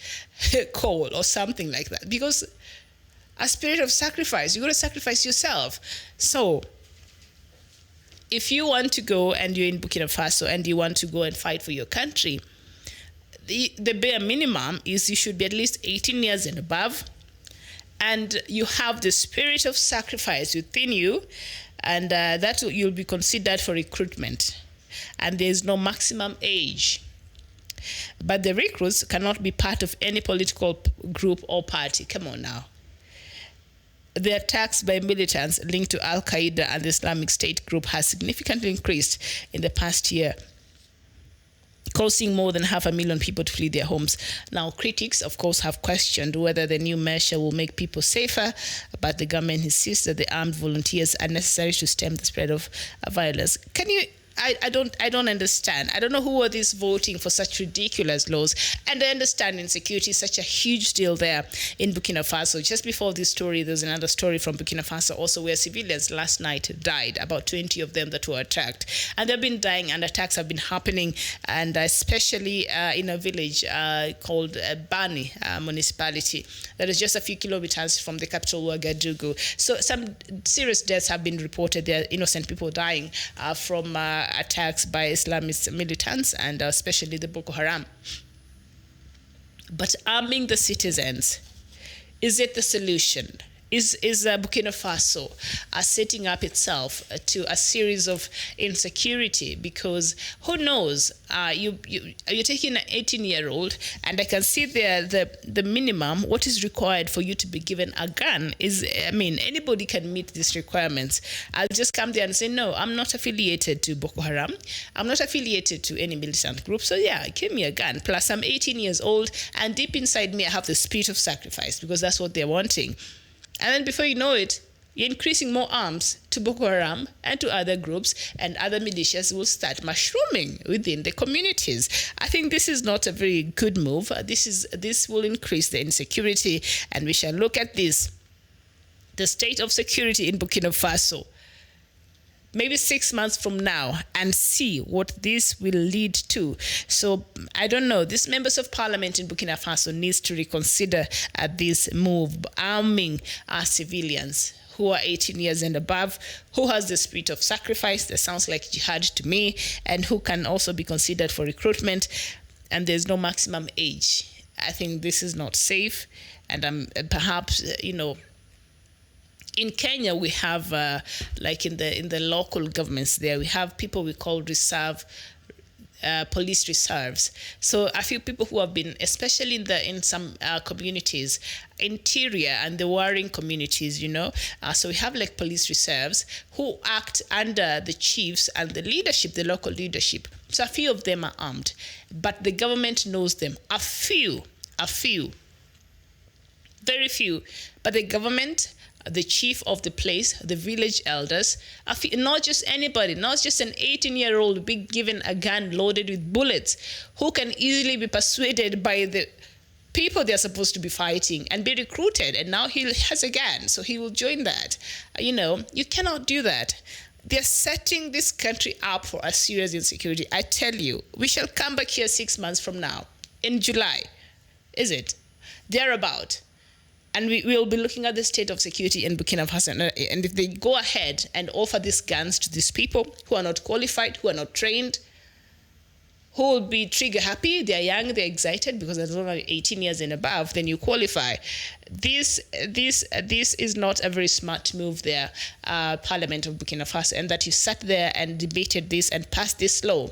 I: call or something like that, because a spirit of sacrifice, you got to sacrifice yourself. So if you want to go and you're in Burkina Faso and you want to go and fight for your country, the bare minimum is you should be at least 18 years and above, and you have the spirit of sacrifice within you, and that you'll be considered for recruitment. and there is no maximum age. But the recruits cannot be part of any political group or party. Come on now. The attacks by militants linked to Al-Qaeda and the Islamic State group has significantly increased in the past year, causing more than 500,000 people to flee their homes. Now, critics, of course, have questioned whether the new measure will make people safer, but the government insists that the armed volunteers are necessary to stem the spread of violence. I don't understand. I don't know who are these voting for such ridiculous laws. And I understand insecurity is such a huge deal there in Burkina Faso. Just before this story, there's another story from Burkina Faso also where civilians last night died, about 20 of them that were attacked. And they've been dying and attacks have been happening, and especially in a village called Bani municipality that is just a few kilometers from the capital Ouagadougou. So some serious deaths have been reported. There are innocent people dying from attacks by Islamist militants and especially the Boko Haram. But arming the citizens, is it the solution? Is Burkina Faso setting up itself to a series of insecurity? Because who knows? You're taking an 18-year-old, and I can see there the minimum, what is required for you to be given a gun is, I mean, anybody can meet these requirements. I'll just come there and say, no, I'm not affiliated to Boko Haram. I'm not affiliated to any militant group. So yeah, give me a gun. Plus I'm 18 years old, and deep inside me, I have the spirit of sacrifice, because that's what they're wanting. And then before you know it, you're increasing more arms to Boko Haram and to other groups, and other militias will start mushrooming within the communities. I think this is not a very good move. This will increase the insecurity, and we shall look at this, the state of security in Burkina Faso, maybe 6 months from now, and see what this will lead to. So I don't know. These members of parliament in Burkina Faso needs to reconsider this move, arming our civilians who are 18 years and above, who has the spirit of sacrifice that sounds like jihad to me, and who can also be considered for recruitment, and there's no maximum age. I think this is not safe, and perhaps, in Kenya, we have, like in the local governments there, we have people we call police reserves. So a few people who have been, especially in some communities, interior and the warring communities, so we have like police reserves who act under the chiefs and the leadership, the local leadership. So a few of them are armed, but the government knows them. A few, very few, but the government, the chief of the place, the village elders, not just anybody, not just an 18-year-old being given a gun loaded with bullets, who can easily be persuaded by the people they're supposed to be fighting and be recruited, and now he has a gun, so he will join that. You cannot do that. They're setting this country up for a serious insecurity. I tell you, we shall come back here 6 months from now, in July, is it? Thereabout. And we will be looking at the state of security in Burkina Faso. And if they go ahead and offer these guns to these people who are not qualified, who are not trained, who will be trigger happy, they're young, they're excited, because as long as you're 18 years and above, then you qualify. This is not a very smart move there, Parliament of Burkina Faso, and that you sat there and debated this and passed this law.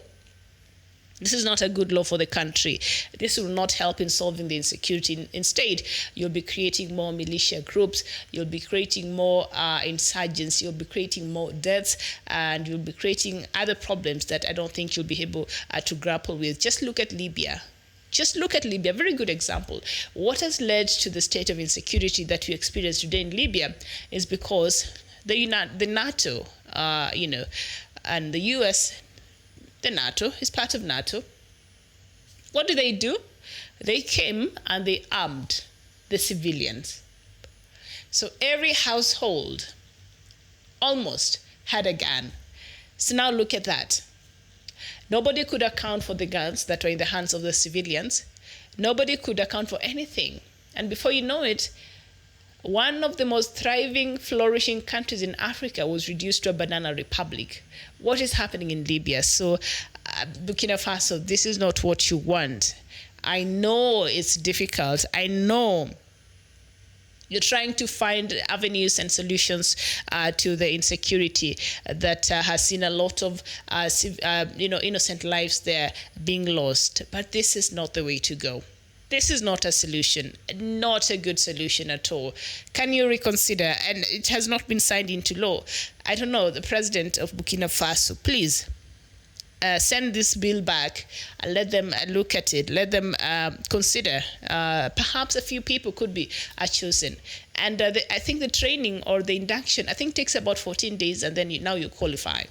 I: This is not a good law for the country. This will not help in solving the insecurity. Instead, you'll be creating more militia groups, you'll be creating more insurgency, you'll be creating more deaths, and you'll be creating other problems that I don't think you'll be able to grapple with. Just look at Libya. Just look at Libya, very good example. What has led to the state of insecurity that we experience today in Libya is because the NATO, and the US, the NATO is part of NATO. What do? They came and they armed the civilians. So every household almost had a gun. So now look at that. Nobody could account for the guns that were in the hands of the civilians. Nobody could account for anything. And before you know it, one of the most thriving, flourishing countries in Africa was reduced to a banana republic. What is happening in Libya? So, Burkina Faso, this is not what you want. I know it's difficult. I know You're trying to find avenues and solutions to the insecurity that has seen a lot of innocent lives there being lost. But this is not the way to go. This is not a solution, not a good solution at all. Can you reconsider? And it has not been signed into law. I don't know, the president of Burkina Faso, please send this bill back and let them look at it. Let them consider. Perhaps a few people could be chosen. And I think the training or the induction, I think takes about 14 days, and then now you qualify.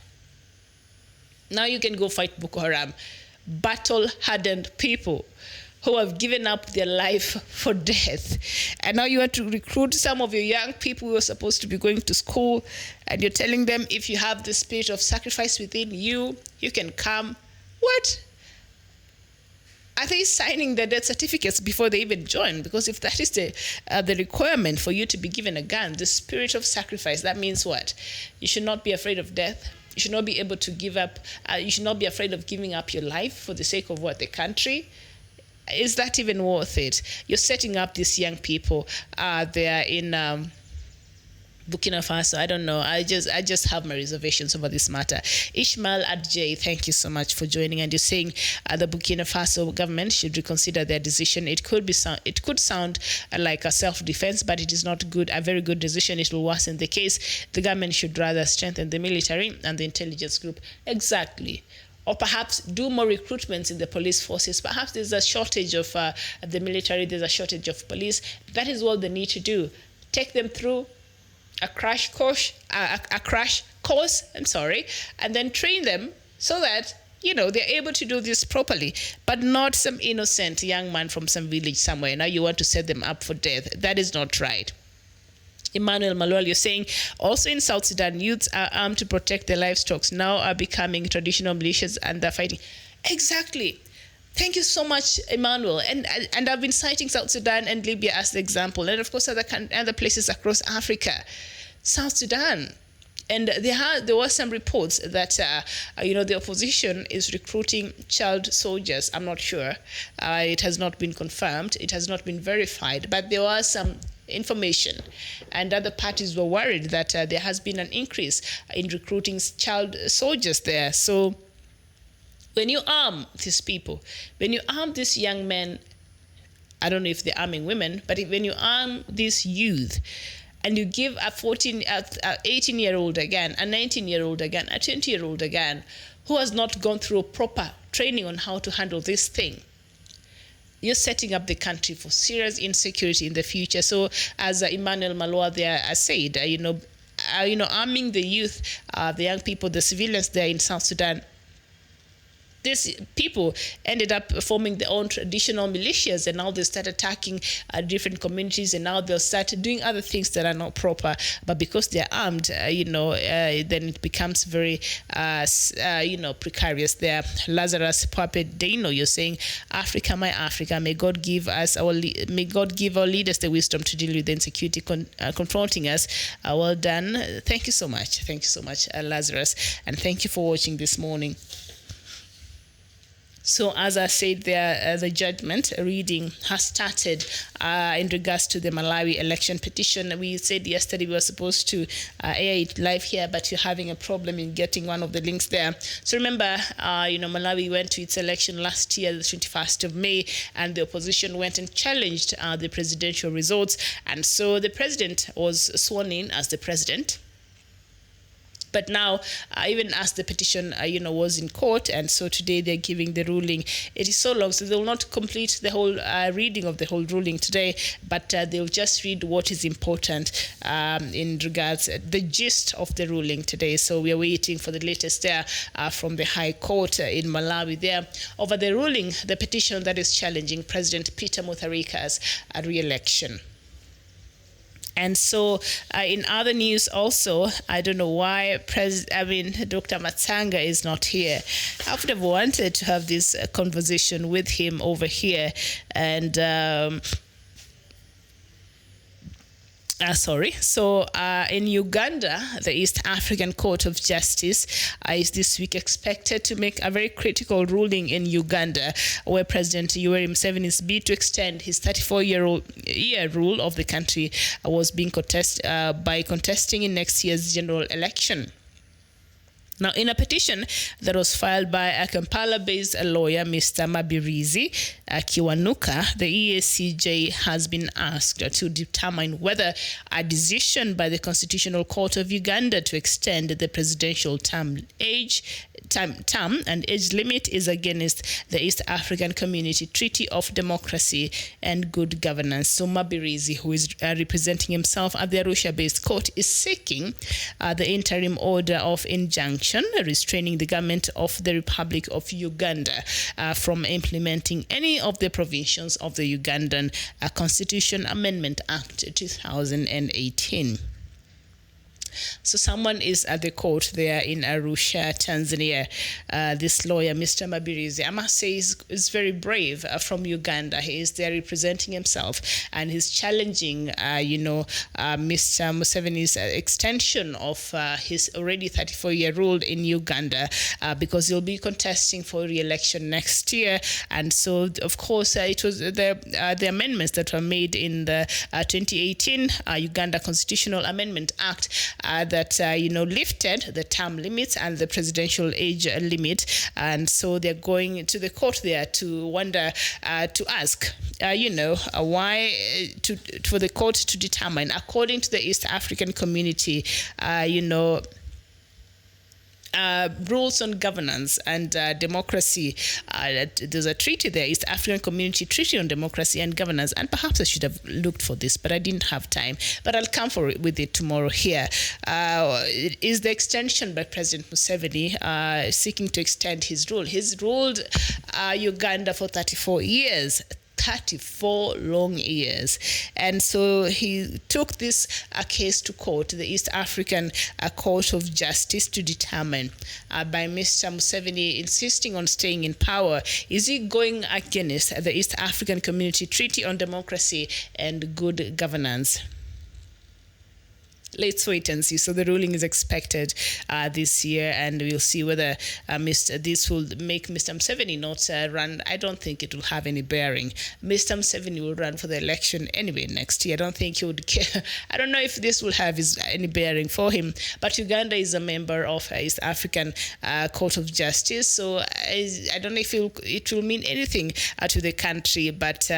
I: Now you can go fight Boko Haram. Battle-hardened people who have given up their life for death. And now you have to recruit some of your young people who are supposed to be going to school, and you're telling them if you have the spirit of sacrifice within you, you can come. What? Are they signing their death certificates before they even join? Because if that is the requirement for you to be given a gun, the spirit of sacrifice, that means what? You should not be afraid of death. You should not be able to give up. You should not be afraid of giving up your life for the sake of what? The country? Is that even worth it? You're setting up these young people there in Burkina Faso. I don't know. I just have my reservations over this matter. Ishmael Adjei, thank you so much for joining. And you're saying the Burkina Faso government should reconsider their decision. It could sound like a self-defense, but it is not a very good decision. It will worsen the case. The government should rather strengthen the military and the intelligence group. Exactly. Or perhaps do more recruitments in the police forces. Perhaps there's a shortage of the military, there's a shortage of police. That is what they need to do. Take them through a crash course, and then train them so that, they're able to do this properly, but not some innocent young man from some village somewhere. Now you want to set them up for death. That is not right. Emmanuel Maluel, you're saying also in South Sudan, youths are armed to protect their livestock, now are becoming traditional militias and they're fighting. Exactly. Thank you so much, Emmanuel. And I've been citing South Sudan and Libya as the example, and of course other places across Africa. South Sudan. And there were some reports that, the opposition is recruiting child soldiers. I'm not sure. It has not been confirmed. It has not been verified. But there was some information. And other parties were worried that there has been an increase in recruiting child soldiers there. So when you arm these people, when you arm these young men, I don't know if they're arming women, but when you arm these youth, and you give a 18-year-old a gun, a 19-year-old a gun, a 20-year-old a gun, who has not gone through proper training on how to handle this thing, you're setting up the country for serious insecurity in the future. So, as Emmanuel Malwa there said, arming the youth, the young people, the civilians there in South Sudan, these people ended up forming their own traditional militias, and now they start attacking different communities, and now they'll start doing other things that are not proper. But because they're armed, then it becomes very, precarious there. Lazarus Puppet Dino, you're saying, Africa, my Africa, may God give our leaders the wisdom to deal with the insecurity confronting us. Well done. Thank you so much. Thank you so much, Lazarus, and thank you for watching this morning. So, as I said there, the judgment reading has started in regards to the Malawi election petition. We said yesterday we were supposed to air it live here, but you're having a problem in getting one of the links there. So remember, Malawi went to its election last year, the 21st of May, and the opposition went and challenged the presidential results. And so the president was sworn in as the president. But now, even as the petition, was in court, and so today they're giving the ruling. It is so long, so they will not complete the whole reading of the whole ruling today, but they'll just read what is important in regards the gist of the ruling today. So we are waiting for the latest there from the High Court in Malawi there over the ruling, the petition that is challenging President Peter Mutharika's re-election. And so, in other news also, I don't know why Dr. Matsanga is not here. I would have wanted to have this conversation with him over here. And In Uganda, the East African Court of Justice is this week expected to make a very critical ruling in Uganda, where President Yoweri Museveni's bid to extend his 34-year rule of the country was being contested by contesting in next year's general election. Now, in a petition that was filed by a Kampala-based lawyer, Mr. Mabirizi Kiwanuka, the EACJ has been asked to determine whether a decision by the Constitutional Court of Uganda to extend the presidential term and age limit is against the East African Community Treaty of Democracy and Good Governance. So Mabirizi, who is representing himself at the Arusha-based court, is seeking the interim order of injunction restraining the government of the Republic of Uganda from implementing any of the provisions of the Ugandan Constitution Amendment Act 2018. So someone is at the court there in Arusha, Tanzania. This lawyer, Mr. Mabirizi, I must say, is very brave from Uganda. He is there representing himself, and he's challenging, Mr. Museveni's extension of his already 34-year rule in Uganda because he'll be contesting for re-election next year. And so, of course, it was the amendments that were made in the 2018 Uganda Constitutional Amendment Act that lifted the term limits and the presidential age limit, and so they're going to the court there to wonder, to ask, why for the court to determine, according to the East African Community, rules on governance and democracy. There's a treaty there, East African Community Treaty on Democracy and Governance, and perhaps I should have looked for this, but I didn't have time. But I'll come with it tomorrow here. It is the extension by President Museveni seeking to extend his rule. He's ruled Uganda for 34 years. 34 long years. And so he took this case to court, the East African Court of Justice, to determine by Mr. Museveni insisting on staying in power, is he going against the East African Community Treaty on Democracy and Good Governance? Let's wait and see. So the ruling is expected this year, and we'll see whether this will make Mr. Museveni not run. I don't think it will have any bearing. Mr. Museveni will run for the election anyway next year. I don't think he would care. I don't know if this will have any bearing for him. But Uganda is a member of East African Court of Justice, so I don't know if it will mean anything to the country, but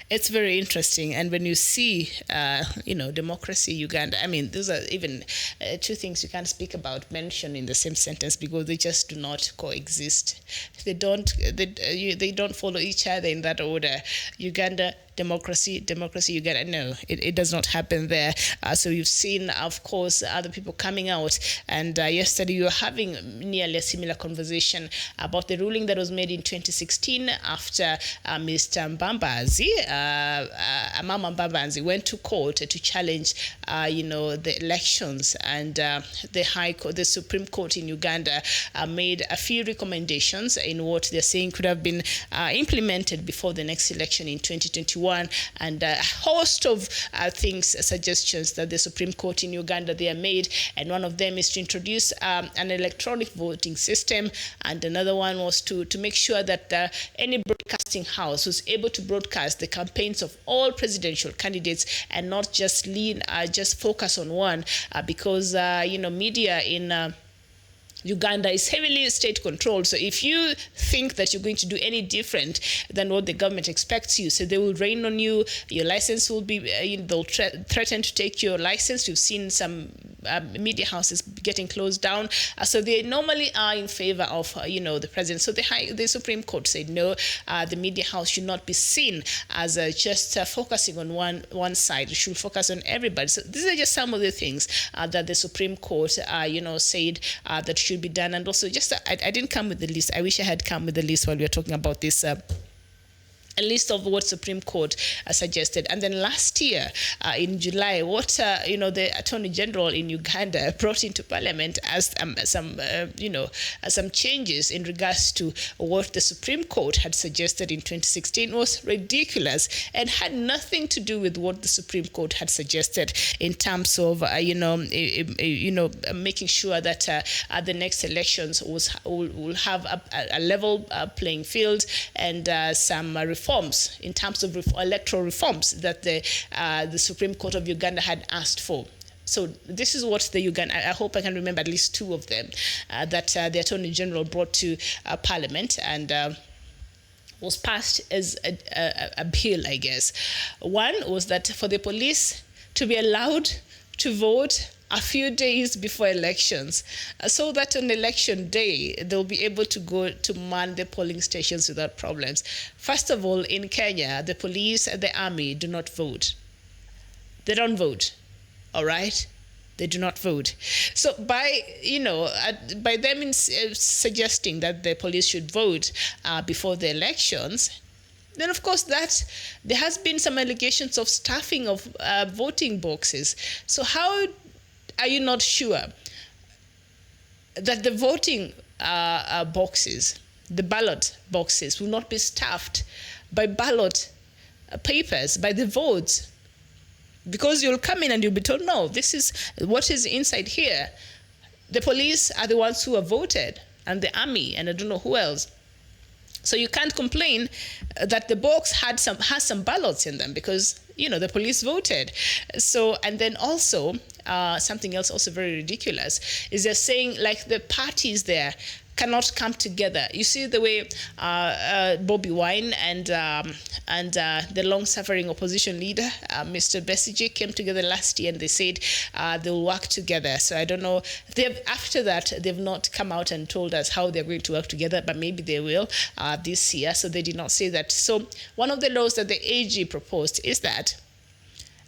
I: it's very interesting. And when you see, democracy, Uganda, I mean, those are even two things you can't speak about, mention in the same sentence, because they just do not coexist. They don't follow each other in that order. Uganda, democracy, Uganda. No, it does not happen there. So you've seen, of course, other people coming out. And yesterday you were having nearly a similar conversation about the ruling that was made in 2016 after Mr. Mbambazi, Amama Mbambazi, went to court to challenge, the elections. And the Supreme Court in Uganda made a few recommendations in what they're saying could have been implemented before the next election in 2021. And a host of suggestions that the Supreme Court in Uganda they made, and one of them is to introduce an electronic voting system, and another one was to make sure that any broadcasting house was able to broadcast the campaigns of all presidential candidates and not just focus on one, because media in Uganda is heavily state controlled. So if you think that you're going to do any different than what the government expects you, so they will rain on you, your license will be, they'll threaten to take your license. We've seen some media houses getting closed down. So they normally are in favor of, the president. So the Supreme Court said, no, the media house should not be seen as just focusing on one side. It should focus on everybody. So these are just some of the things that the Supreme Court, said that should be done. And also, I didn't come with the list. I wish I had come with the list while we were talking about this a list of what Supreme Court suggested. And then last year, in July, what the Attorney General in Uganda brought into Parliament as some changes in regards to what the Supreme Court had suggested in 2016 was ridiculous and had nothing to do with what the Supreme Court had suggested in terms of making sure that the next elections will have a level playing field and some reforms in terms of electoral reforms that the Supreme Court of Uganda had asked for. So this is what the Uganda, I hope I can remember at least two of them that the Attorney General brought to Parliament and was passed as a bill, I guess. One was that for the police to be allowed to vote a few days before elections, so that on election day, they'll be able to go to man the polling stations without problems. First of all, in Kenya, the police and the army do not vote. They don't vote, all right? They do not vote. So by them suggesting that the police should vote before the elections, then of course that there has been some allegations of stuffing of voting boxes. So how are you not sure that the voting boxes, the ballot boxes, will not be stuffed by ballot papers, by the votes? Because you'll come in and you'll be told, no, this is what is inside here. The police are the ones who have voted, and the army, and I don't know who else. So you can't complain that the box has some ballots in them because the police voted. So, and then also something else also very ridiculous is they're saying like the parties there cannot come together. You see the way Bobby Wine and the long-suffering opposition leader, Mr. Besigye, came together last year and they said they'll work together. So I don't know. After that, they've not come out and told us how they're going to work together, but maybe they will this year. So they did not say that. So one of the laws that the AG proposed is that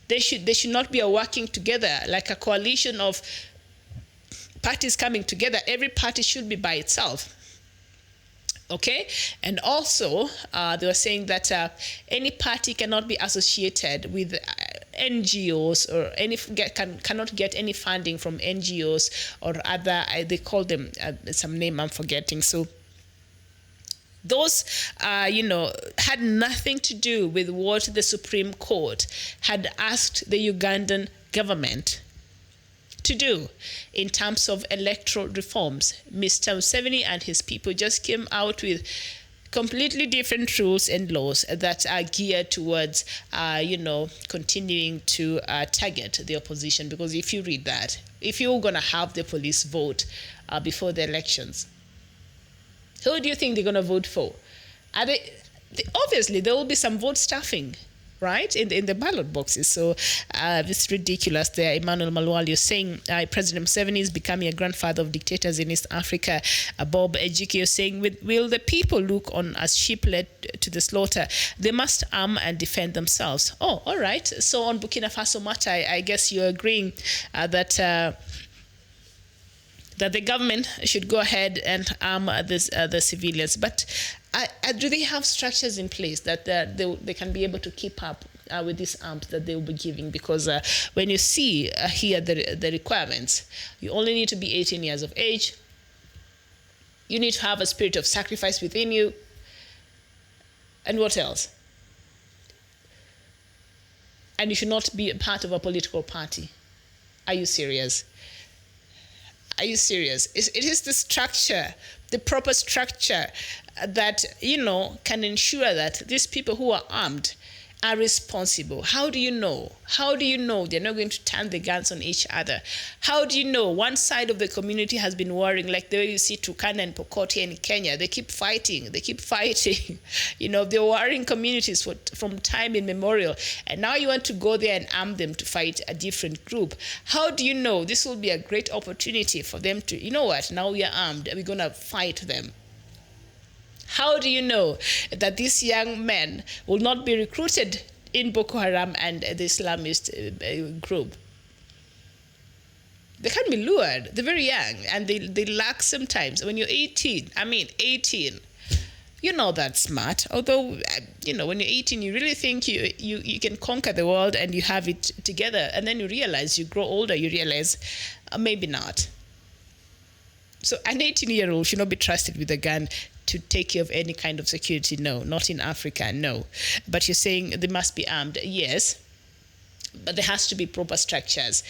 I: they should not be a working together, like a coalition of parties coming together. Every party should be by itself. Okay, and also they were saying that any party cannot be associated with NGOs or cannot get any funding from NGOs or other. They call them some name I'm forgetting. So those, had nothing to do with what the Supreme Court had asked the Ugandan government to do in terms of electoral reforms. Mr. Museveni and his people just came out with completely different rules and laws that are geared towards, continuing to target the opposition. Because if you read that, if you're going to have the police vote before the elections, who do you think they're going to vote for? Obviously, there will be some vote stuffing, right, in the ballot boxes. So it's ridiculous there. Emmanuel Malwal, you're saying President Museveni is becoming a grandfather of dictators in East Africa. Bob Ejike, you're saying, will the people look on as sheep led to the slaughter? They must arm and defend themselves. Oh, all right. So on Burkina Faso matter, I guess you're agreeing that the government should go ahead and arm the civilians. But do they have structures in place that they can be able to keep up with these arms that they will be giving? Because when you see here the requirements, you only need to be 18 years of age. You need to have a spirit of sacrifice within you. And what else? And you should not be a part of a political party. Are you serious? Are you serious? It is the structure, the proper structure that, can ensure that these people who are armed are responsible. How do you know? How do you know they're not going to turn the guns on each other? How do you know one side of the community has been warring, like the way you see Turkana and Pokot here in Kenya? They keep fighting. They're warring communities from time immemorial. And now you want to go there and arm them to fight a different group. How do you know? This will be a great opportunity for them to, now we are armed and we're going to fight them. How do you know that these young men will not be recruited in Boko Haram and the Islamist group? They can be lured. They're very young and they lack sometimes. When you're 18, You're not that smart. Although, when you're 18, you really think you can conquer the world and you have it together. And then you realize, you grow older, you realize, maybe not. So an 18-year-old should not be trusted with a gun to take care of any kind of security. No, not in Africa, no. But you're saying they must be armed. Yes, but there has to be proper structures.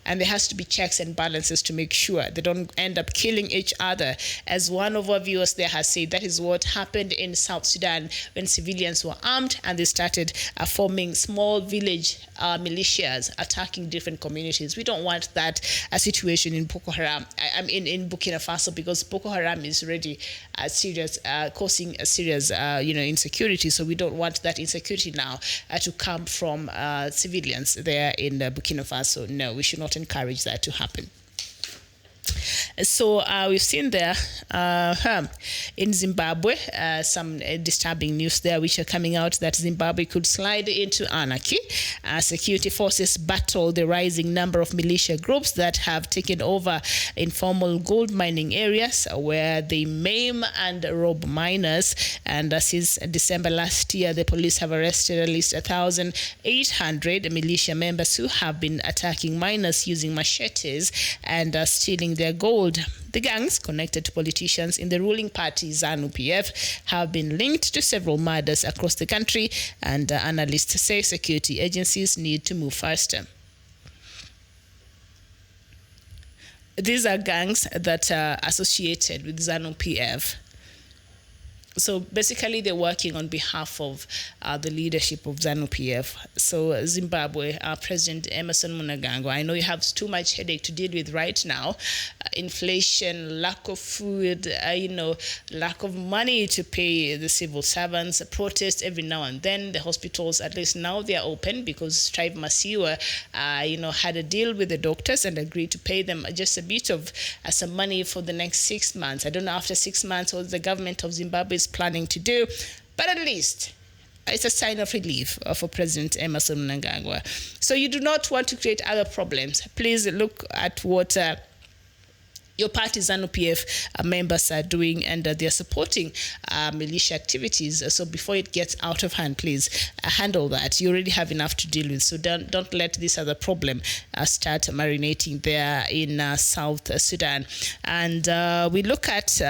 I: And there has to be checks and balances to make sure they don't end up killing each other. As one of our viewers there has said, that is what happened in South Sudan when civilians were armed and they started forming small village militias attacking different communities. We don't want that situation in Boko Haram, in Burkina Faso, because Boko Haram is already causing a serious insecurity. So we don't want that insecurity now to come from civilians there in Burkina Faso. No, we should not encourage that to happen. So we've seen there in Zimbabwe some disturbing news there which are coming out that Zimbabwe could slide into anarchy. Security forces battle the rising number of militia groups that have taken over informal gold mining areas where they maim and rob miners. And since December last year, the police have arrested at least 1,800 militia members who have been attacking miners using machetes and stealing their gold. The gangs connected to politicians in the ruling party ZANU-PF have been linked to several murders across the country, and analysts say security agencies need to move faster. These are gangs that are associated with ZANU-PF. So basically, they're working on behalf of the leadership of ZANU-PF. So Zimbabwe, President Emerson Mnangagwa, I know you have too much headache to deal with right now. Inflation, lack of food, lack of money to pay the civil servants, protests every now and then. The hospitals, at least now they are open because Strive Masiwa, had a deal with the doctors and agreed to pay them just a bit of some money for the next 6 months. I don't know after 6 months what the government of Zimbabwe is planning to do, but at least it's a sign of relief for President Emerson Mnangagwa. So you do not want to create other problems. Please look at what your party ZANU-PF members are doing, and they're supporting militia activities. So before it gets out of hand, please handle that. You already have enough to deal with, so don't let this other problem start marinating there in South Sudan. And we look at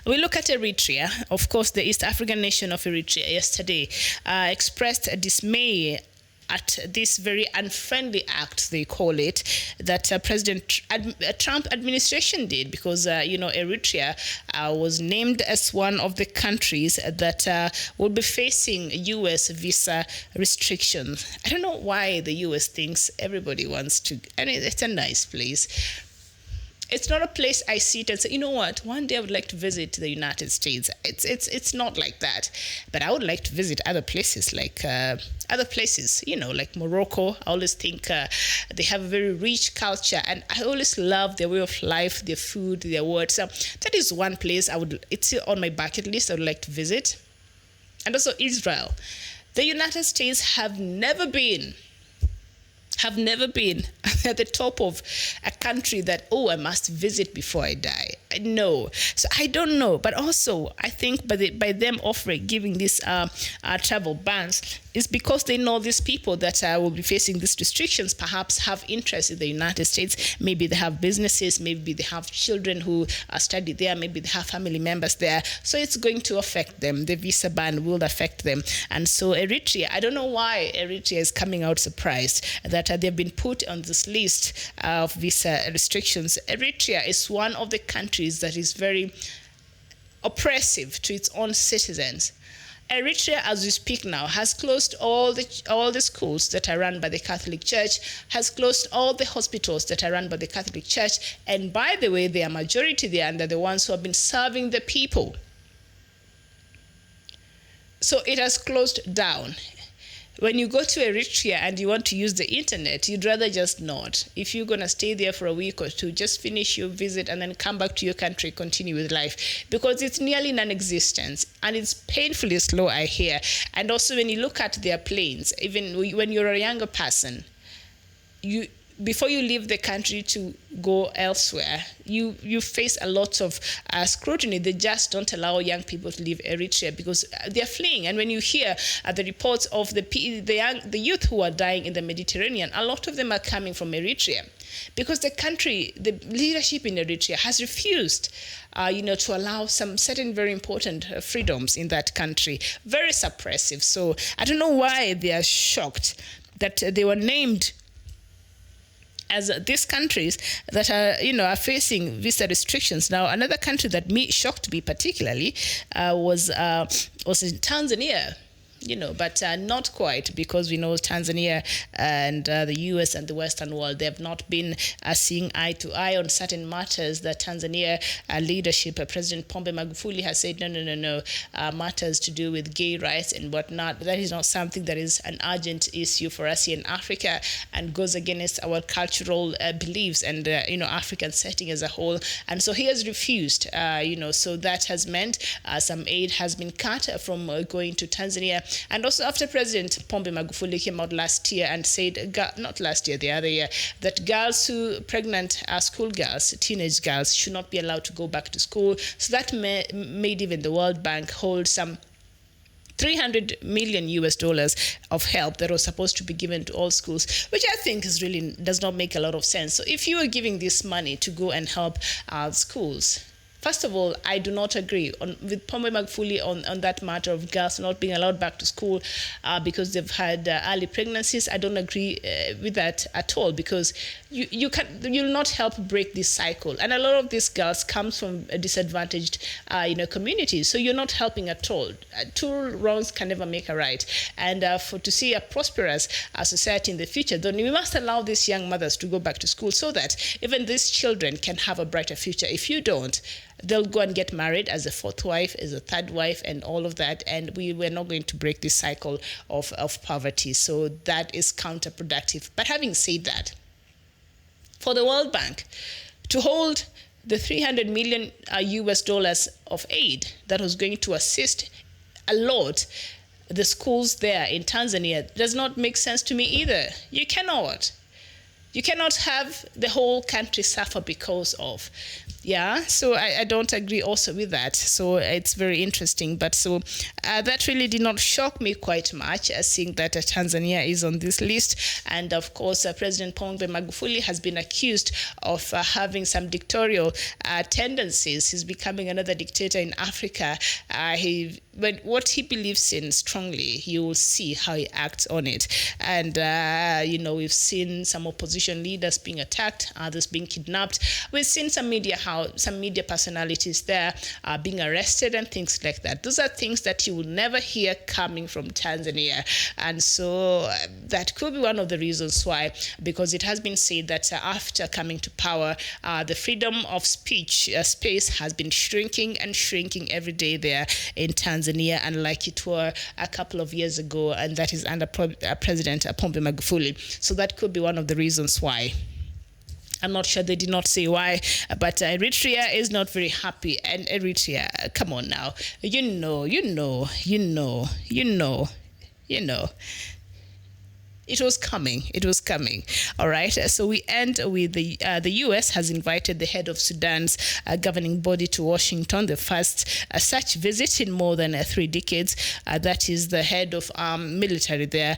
I: Eritrea. Of course, the East African nation of Eritrea yesterday expressed dismay at this very unfriendly act, they call it, that President Trump administration did, because, Eritrea was named as one of the countries that will be facing U.S. visa restrictions. I don't know why the U.S. thinks everybody wants to, it's a nice place. It's not a place I sit and say, you know what, one day I would like to visit the United States. It's not like that. But I would like to visit other places, like like Morocco. I always think they have a very rich culture, and I always love their way of life, their food, their words. So that is one place it's on my bucket list I would like to visit. And also Israel. The United States have never been at the top of a country that, I must visit before I die. No. So I don't know. But also, I think by them giving these travel bans, is because they know these people that will be facing these restrictions perhaps have interest in the United States. Maybe they have businesses, maybe they have children who study there, maybe they have family members there. So it's going to affect them. The visa ban will affect them. And so Eritrea, I don't know why Eritrea is coming out surprised that they've been put on this list of visa restrictions. Eritrea is one of the countries that is very oppressive to its own citizens. Eritrea, as we speak now, has closed all the schools that are run by the Catholic Church, has closed all the hospitals that are run by the Catholic Church, and by the way, their majority there, and they're the ones who have been serving the people. So it has closed down. When you go to Eritrea and you want to use the internet, you'd rather just not. If you're going to stay there for a week or two, just finish your visit and then come back to your country, continue with life. Because it's nearly non-existent and it's painfully slow, I hear. And also when you look at their planes, even when you're a younger person, before you leave the country to go elsewhere, you face a lot of scrutiny. They just don't allow young people to leave Eritrea because they're fleeing. And when you hear the reports of the youth who are dying in the Mediterranean, a lot of them are coming from Eritrea because the country, the leadership in Eritrea has refused to allow some certain very important freedoms in that country. Very suppressive. So I don't know why they are shocked that they were named as these countries that are facing visa restrictions. Now, another country that shocked me particularly was in Tanzania. But not quite, because we know Tanzania and the US and the Western world, they have not been seeing eye to eye on certain matters. The Tanzania leadership, President Pombe Magufuli has said, no, matters to do with gay rights and whatnot. That is not something that is an urgent issue for us here in Africa and goes against our cultural beliefs and, African setting as a whole. And so he has refused, so that has meant some aid has been cut from going to Tanzania. And also after President Pombe Magufuli came out last year and said, not last year, the other year, that pregnant schoolgirls, teenage girls, should not be allowed to go back to school. So that made even the World Bank hold some $300 million of help that was supposed to be given to all schools, which I think does not make a lot of sense. So if you are giving this money to go and help schools, first of all, I do not agree with Pombe Magufuli on that matter of girls not being allowed back to school because they've had early pregnancies. I don't agree with that at all, because you'll not help break this cycle. And a lot of these girls comes from disadvantaged communities, so you're not helping at all. Two wrongs can never make a right. And to see a prosperous society in the future, then we must allow these young mothers to go back to school so that even these children can have a brighter future. If you don't, they'll go and get married as a fourth wife, as a third wife, and all of that. And we're not going to break this cycle of poverty. So that is counterproductive. But having said that, for the World Bank to hold the $300 million of aid that was going to assist a lot the schools there in Tanzania does not make sense to me either. You cannot have the whole country suffer because of. So I don't agree also with that. So it's very interesting. But so that really did not shock me quite much, seeing that Tanzania is on this list. And of course, President Pombe Magufuli has been accused of having some dictatorial tendencies. He's becoming another dictator in Africa. But what he believes in strongly, you will see how he acts on it. And, we've seen some opposition leaders being attacked, others being kidnapped. We've seen some media personalities there being arrested and things like that. Those are things that you will never hear coming from Tanzania. And so that could be one of the reasons why, because it has been said that after coming to power, the freedom of speech space has been shrinking every day there in Tanzania, unlike it were a couple of years ago, and that is under President Pombe Magufuli. So that could be one of the reasons why. I'm not sure, they did not say why, but Eritrea is not very happy. And Eritrea, come on now, you know. It was coming. All right. So we end with the U.S. has invited the head of Sudan's governing body to Washington, the first such visit in more than 3 decades. That is the head of military there,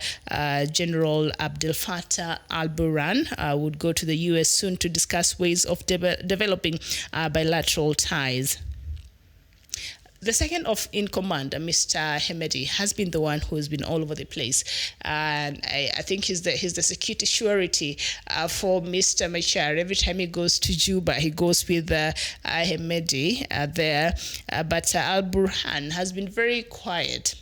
I: General Abdel Fattah al-Burhan, would go to the U.S. soon to discuss ways of developing bilateral ties. The second in command, Mr. Hemedi, has been the one who has been all over the place. And I think he's the security surety for Mr. Machar. Every time he goes to Juba, he goes with Hemedi there. But al-Burhan has been very quiet.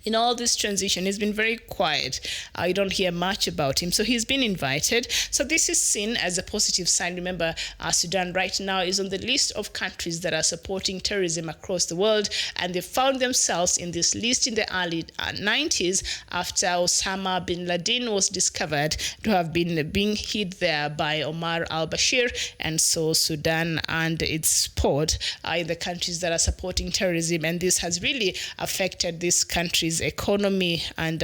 I: In all this transition, he's been very quiet. You don't hear much about him. So he's been invited. So this is seen as a positive sign. Remember, Sudan right now is on the list of countries that are supporting terrorism across the world. And they found themselves in this list in the early 90s after Osama bin Laden was discovered to have been being hid there by Omar al-Bashir. And so Sudan and its port are in the countries that are supporting terrorism. And this has really affected these countries country's economy and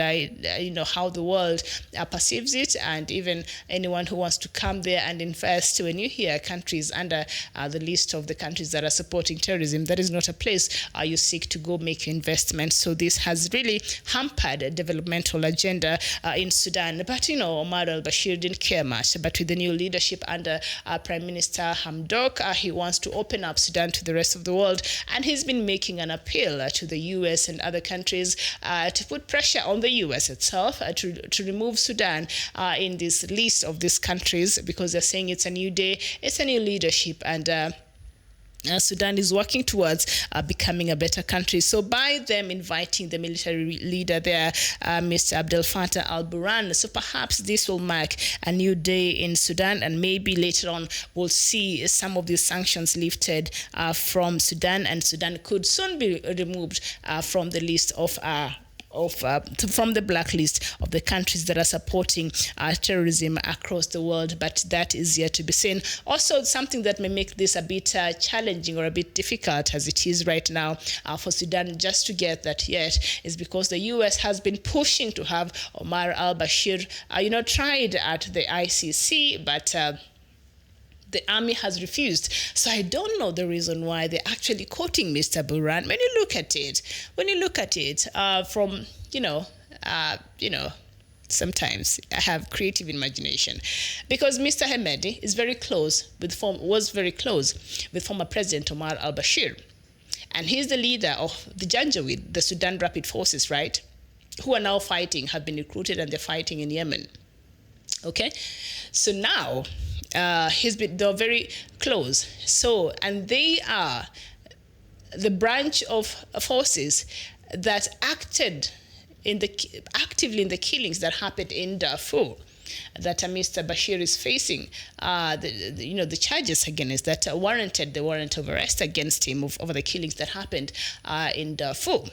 I: how the world perceives it, and even anyone who wants to come there and invest. When you hear countries under the list of the countries that are supporting terrorism, that is not a place you seek to go make your investment. So this has really hampered a developmental agenda in Sudan. But Omar al-Bashir didn't care much. But with the new leadership under Prime Minister Hamdok, he wants to open up Sudan to the rest of the world, and he's been making an appeal to the US and other countries to put pressure on the US itself to remove Sudan in this list of these countries, because they're saying it's a new day, it's a new leadership, and Sudan is working towards becoming a better country. So by them inviting the military leader there, Mr. Abdel Fattah al-Burhan, so perhaps this will mark a new day in Sudan, and maybe later on we'll see some of these sanctions lifted from Sudan, and Sudan could soon be removed from the list from the blacklist of the countries that are supporting terrorism across the world. But that is yet to be seen. Also, something that may make this a bit challenging or a bit difficult as it is right now for Sudan just to get that yet is because the US has been pushing to have Omar al-Bashir tried at the ICC, but the army has refused. So I don't know the reason why they're actually quoting Mr. Burhan. When you look at it from, sometimes I have creative imagination, because Mr. Hemedi is was very close with former President Omar al-Bashir. And he's the leader of the Janjaweed, the Sudan Rapid Forces, right? Who are now fighting, have been recruited, and they're fighting in Yemen. Okay? So now, they're very close. So, and they are the branch of forces that acted actively in the killings that happened in Darfur, that Mr. Bashir is facing. The charges against that warranted the warrant of arrest against him over the killings that happened in Darfur.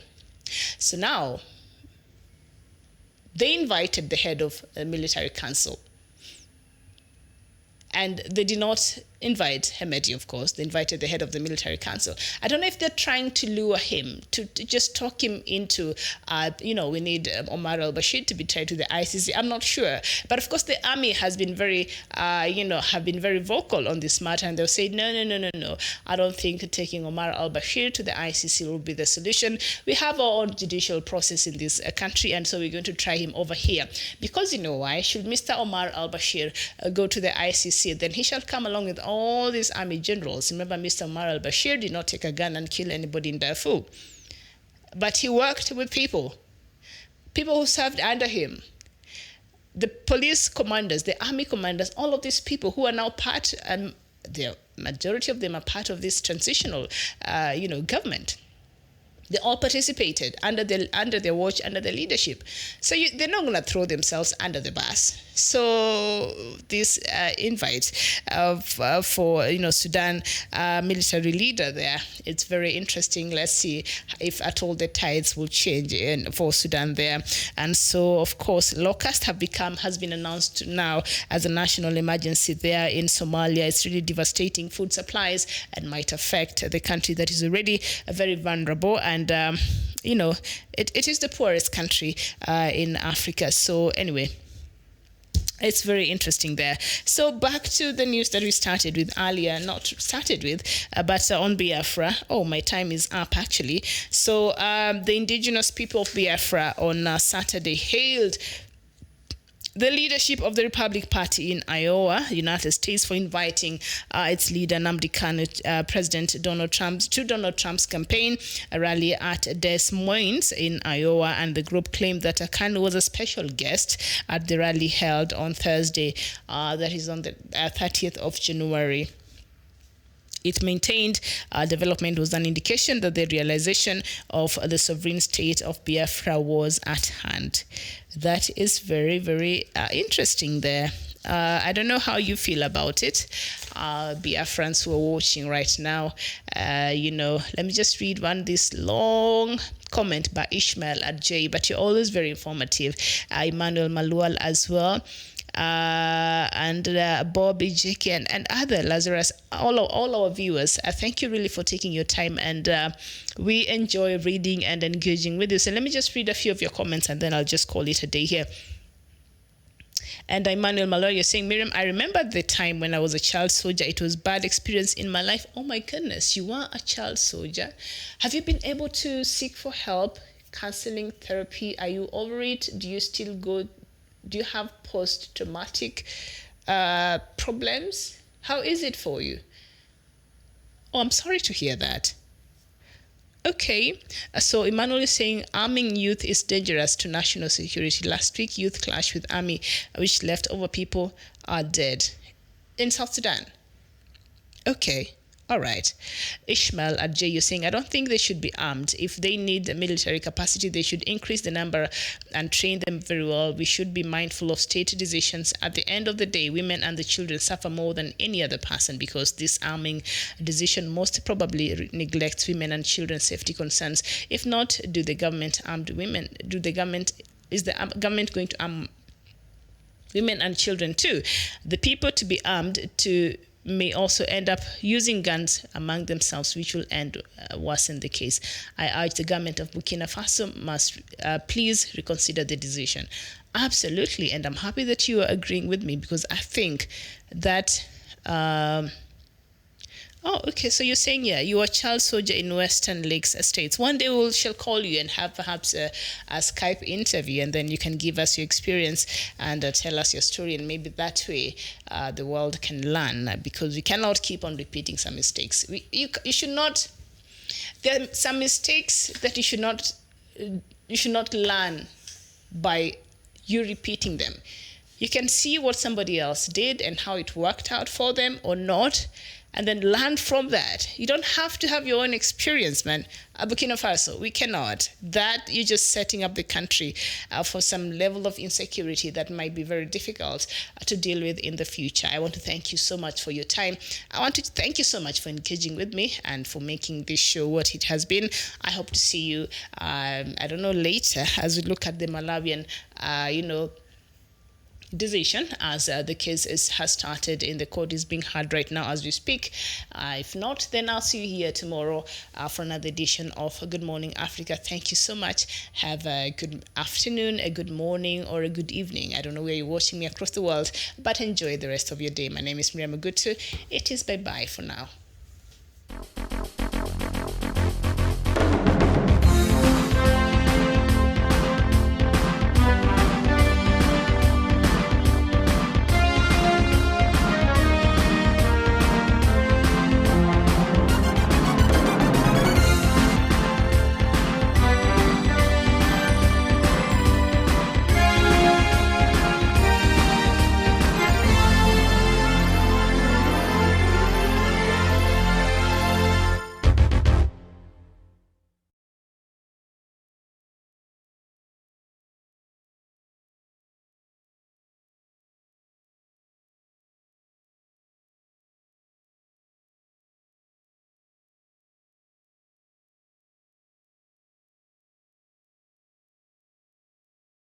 I: So now, they invited the head of the military council. And they did not invite Hemedi, of course. They invited the head of the military council. I don't know if they're trying to lure him, to just talk him into, we need Omar al-Bashir to be tried to the ICC. I'm not sure. But of course, the army has been very, have been very vocal on this matter. And they'll say, no. I don't think taking Omar al-Bashir to the ICC will be the solution. We have our own judicial process in this country, and so we're going to try him over here. Because you know why? Should Mr. Omar al-Bashir go to the ICC, then he shall come along with all these army generals. Remember, Mr. Omar al-Bashir did not take a gun and kill anybody in Darfur. But he worked with people who served under him. The police commanders, the army commanders, all of these people who are now part, the majority of them are part of this transitional, government. They all participated under their watch, under their leadership. So they're not going to throw themselves under the bus. So this invite for Sudan military leader there, it's very interesting. Let's see if at all the tides will change for Sudan there. And so, of course, locust has been announced now as a national emergency there in Somalia. It's really devastating food supplies and might affect the country that is already very vulnerable. And it is the poorest country in Africa. So anyway, it's very interesting there. So back to the news that we started with earlier, but on Biafra. Oh, my time is up actually. So the indigenous people of Biafra on Saturday hailed the leadership of the Republic Party in Iowa, United States, for inviting its leader Nnamdi Kanu, President Donald Trump, to Donald Trump's campaign rally at Des Moines in Iowa, and the group claimed that Kanu was a special guest at the rally held on Thursday, that is on the 30th of January. It maintained development was an indication that the realization of the sovereign state of Biafra was at hand. That is very, very interesting there. I don't know how you feel about it. Biafrans who are watching right now, let me just read this long comment by Ishmael at J, but you're always very informative. Emmanuel Malual as well. and Bobby, Jackie, and other Lazarus, all our viewers. Thank you really for taking your time, and we enjoy reading and engaging with you. So let me just read a few of your comments, and then I'll just call it a day here. And Emmanuel Malloy, you're saying, Miriam, I remember the time when I was a child soldier. It was a bad experience in my life. Oh my goodness, you are a child soldier. Have you been able to seek for help, counseling, therapy? Are you over it? Do you still go? Do you have post-traumatic problems? How is it for you? Oh, I'm sorry to hear that. Okay, so Emmanuel is saying arming youth is dangerous to national security. Last week, youth clashed with army, which left over people are dead in South Sudan. Okay, all right. Ishmael at J, you're saying, I don't think they should be armed. If they need the military capacity, they should increase the number and train them very well. We should be mindful of state decisions. At the end of the day, women and the children suffer more than any other person because this arming decision most probably neglects women and children's safety concerns. If not, is the government going to arm women and children too? The people to be armed may also end up using guns among themselves, which will end worsen the case. I urge the government of Burkina Faso must please reconsider the decision. Absolutely, and I'm happy that you are agreeing with me, because I think that oh, okay. So you're saying, yeah, you are a child soldier in Western Lakes Estates. One day we shall call you and have perhaps a Skype interview, and then you can give us your experience and tell us your story, and maybe that way the world can learn, because we cannot keep on repeating some mistakes. You should not. There are some mistakes that you should not learn by you repeating them. You can see what somebody else did and how it worked out for them or not, and then learn from that. You don't have to have your own experience, man. Burkina Faso, we cannot. That you're just setting up the country for some level of insecurity that might be very difficult to deal with in the future. I want to thank you so much for your time. I want to thank you so much for engaging with me and for making this show what it has been. I hope to see you, I don't know, later as we look at the Malawian, decision, as the case has started in the court, is being heard right now as we speak. If not, then I'll see you here tomorrow for another edition of Good Morning Africa. Thank you so much. Have a good afternoon, a good morning, or a good evening. I don't know where you're watching me across the world, but enjoy the rest of your day. My name is Miriam Agutu. It is bye-bye for now.